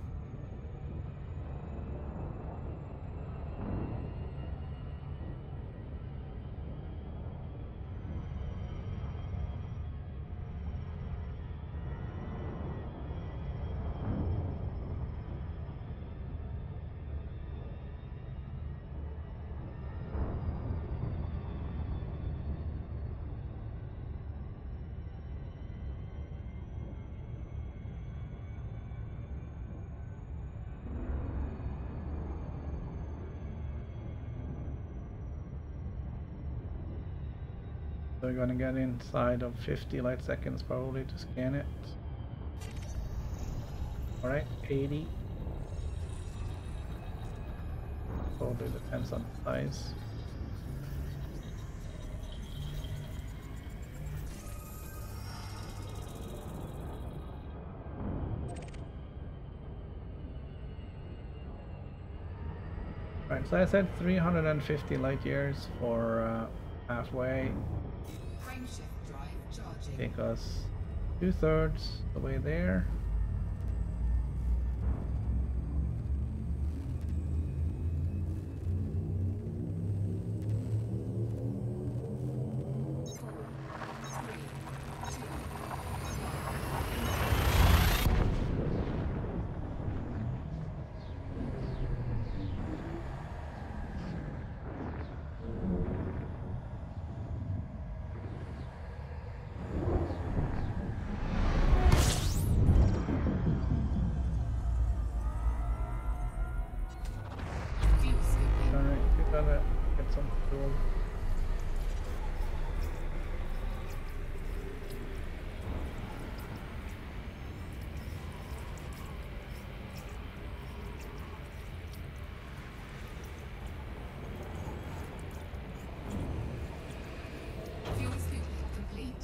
So we're gonna get inside of 50 light seconds probably to scan it. Alright, 80. Probably depends on the size. Right, so I said 350 light years for halfway. Frameshift drive charging. Take us 2/3 the way there. Fuel scooping complete.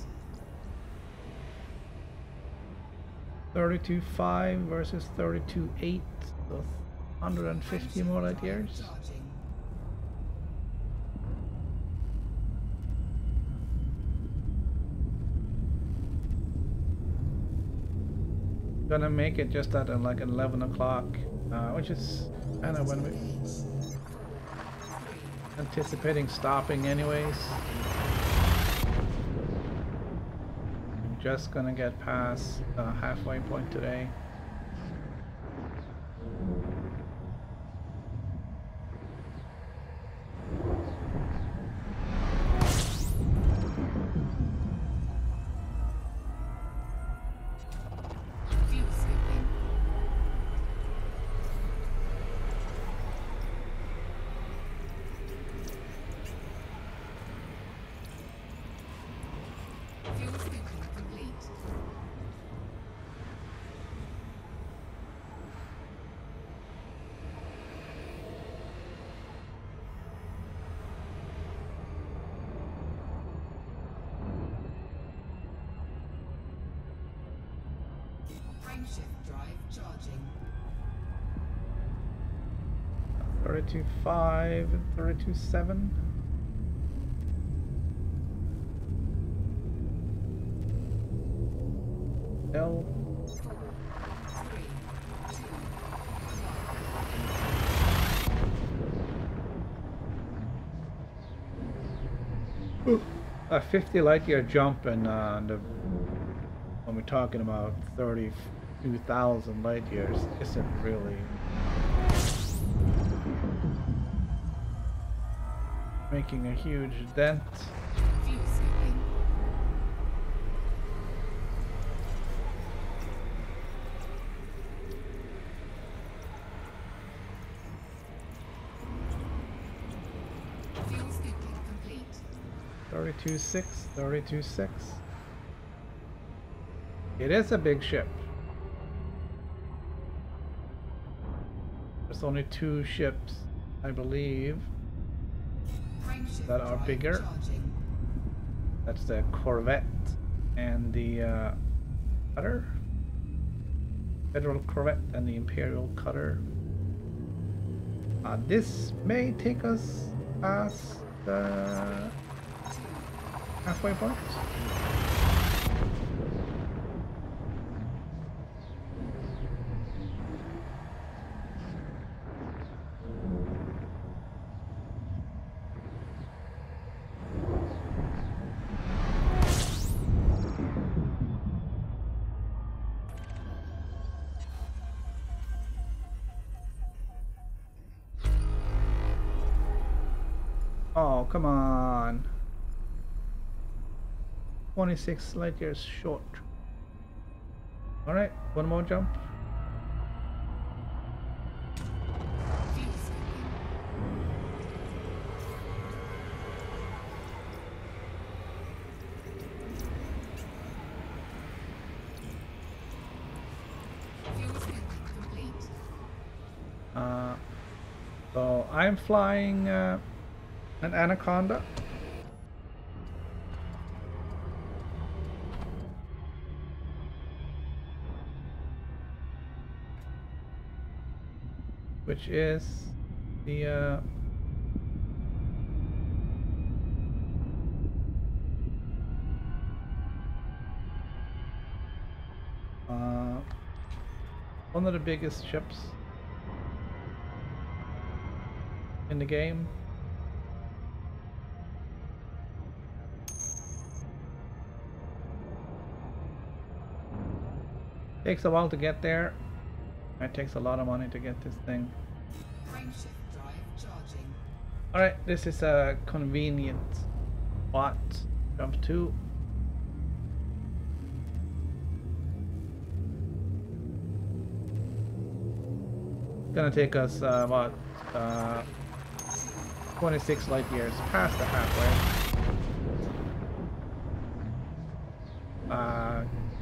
32.5 versus 32.8, so 150 more light years. Charging. Gonna make it just at like 11 o'clock, which is kind of when we anticipating stopping anyways. just gonna get past the halfway point today. Fuel scooping. Fuel scooping complete. Frameshift drive charging. 32.5 and 32.7. L. 4, 3, 2, 1. A 50 light year jump, and when we're talking about 32,000 light years isn't really making a huge dent. Fuel scooping. Fuel scooping complete. 32.6, 32.6. It is a big ship. There's only 2 ships, I believe, Frameshift that are drive bigger. charging. That's the Corvette and the Cutter. Federal Corvette and the Imperial Cutter. This may take us past the halfway point. Oh, come on. 26 light years short. Alright, one more jump. Fuel scooping. Fuel scooping complete. So I'm flying an Anaconda. Which is the one of the biggest ships in the game. Takes a while to get there. It takes a lot of money to get this thing. Frameshift drive charging. Alright, this is a convenient spot. Jump to. Gonna take us about 26 light years past the halfway.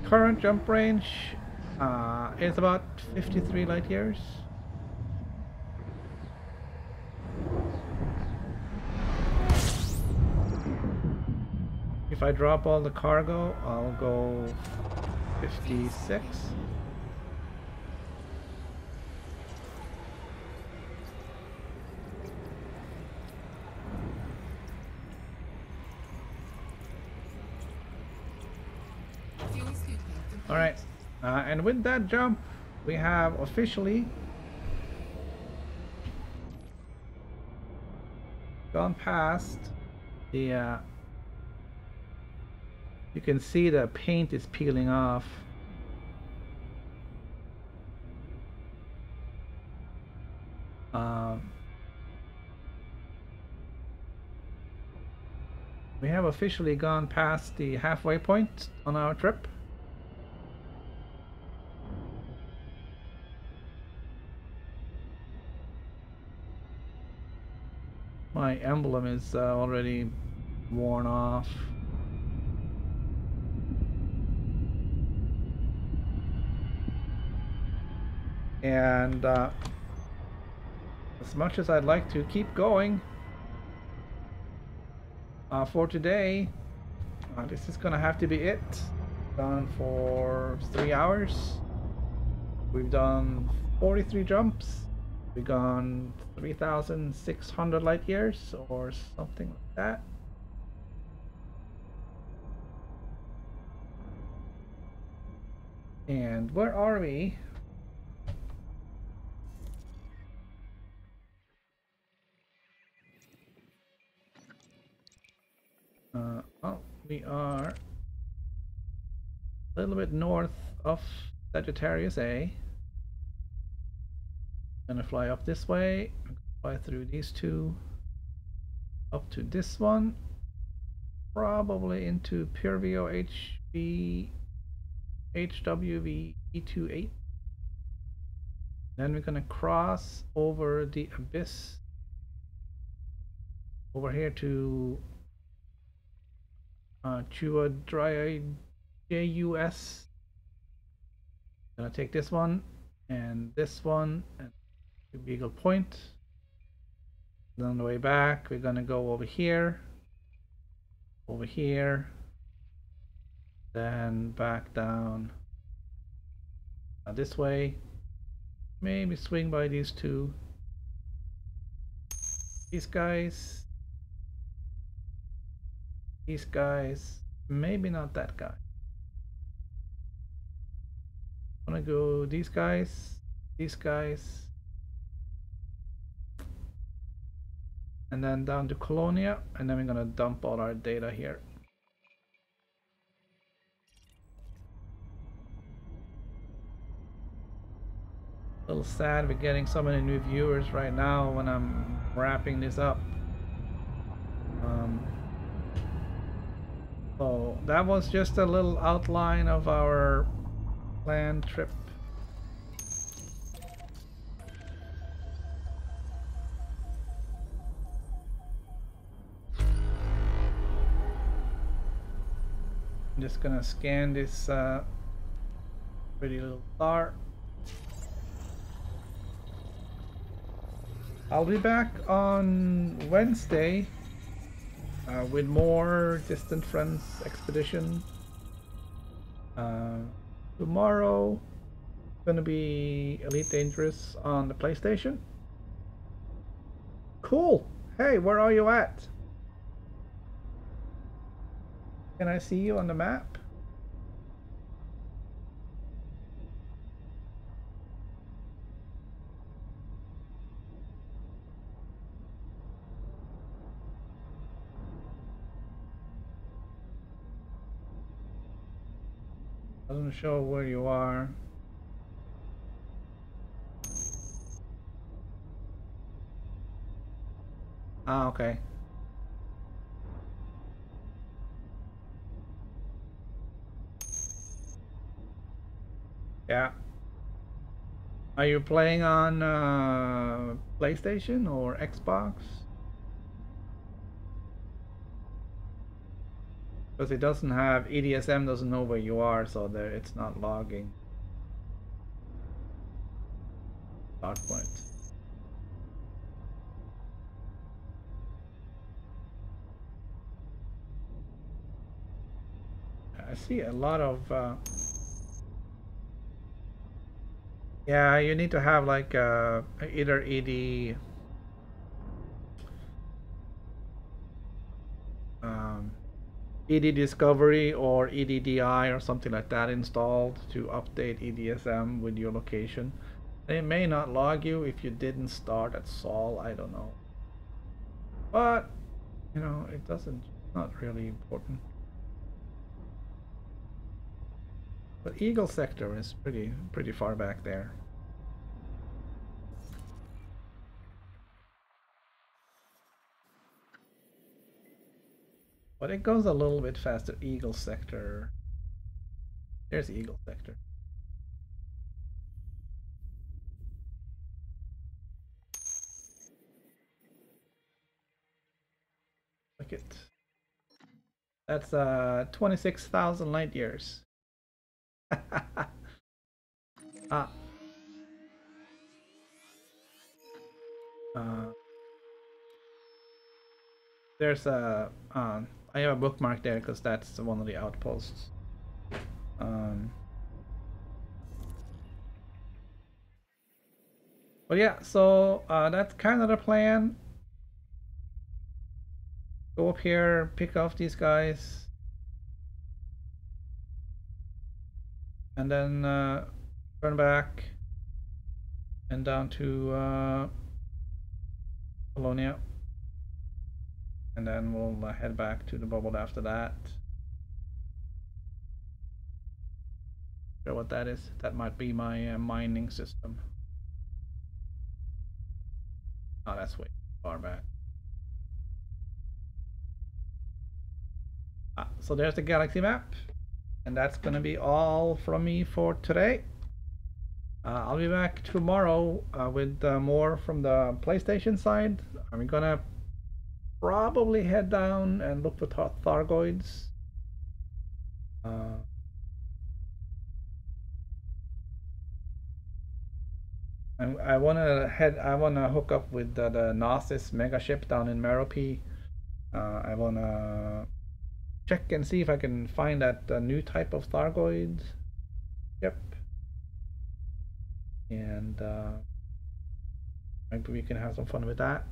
Current jump range is about 53 light years. If I drop all the cargo, I'll go 56. Fuel scooping complete. Alright, and with that jump, we have officially gone past the You can see the paint is peeling off. We have officially gone past the halfway point on our trip. My emblem is already worn off. And as much as I'd like to keep going for today, this is gonna have to be it. Done for 3 hours. We've done 43 jumps. We've gone 3,600 light years or something like that. And where are we? Oh, we are a little bit north of Sagittarius A. Gonna fly up this way, fly through these two, up to this one, probably into Purvio HWV E28. Then we're gonna cross over the abyss over here to Chua Dry JUS. Gonna take this one and this one and Beagle Point. Then on the way back, we're gonna go over here, then back down this way. Maybe swing by these two. These guys. Maybe not that guy. I'm gonna go these guys. And then down to Colonia, and then we're gonna dump all our data here. A little sad we're getting so many new viewers right now when I'm wrapping this up. So that was just a little outline of our planned trip. I'm just gonna scan this pretty little star. I'll be back on Wednesday with more Distant Friends Expedition. Tomorrow gonna be Elite Dangerous on the PlayStation. Cool. Hey, where are you at? Can I see you on the map? Doesn't show where you are. Ah, okay. Yeah. Are you playing on PlayStation or Xbox? Because it doesn't have EDSM, doesn't know where you are, so there it's not logging. Start point. I see a lot of yeah, you need to have like either ED Discovery or EDDI or something like that installed to update EDSM with your location. It may not log you if you didn't start at Sol, I don't know. But, you know, it doesn't, it's not really important. But Eagle sector is pretty far back there. But it goes a little bit faster. Eagle sector. There's Eagle sector. Look it. That's 26,000 light years. Ah. There's a I have a bookmark there because that's one of the outposts. But yeah, so that's kind of the plan. Go up here, pick off these guys, and then turn back and down to Colonia, and then we'll head back to the bubble after that. Sure what that is. That might be my mining system. Oh, that's way far back. So there's the galaxy map, and that's gonna be all from me for today. I'll be back tomorrow with more from the PlayStation side. I'm gonna probably head down and look for Thargoids. I wanna hook up with the Gnosis megaship down in Merope. I wanna check and see if I can find that new type of Thargoid. Yep. And maybe we can have some fun with that.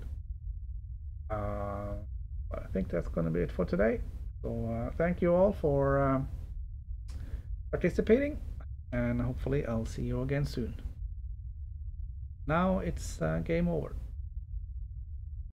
But I think that's going to be it for today. So thank you all for participating, and hopefully I'll see you again soon. Now it's game over.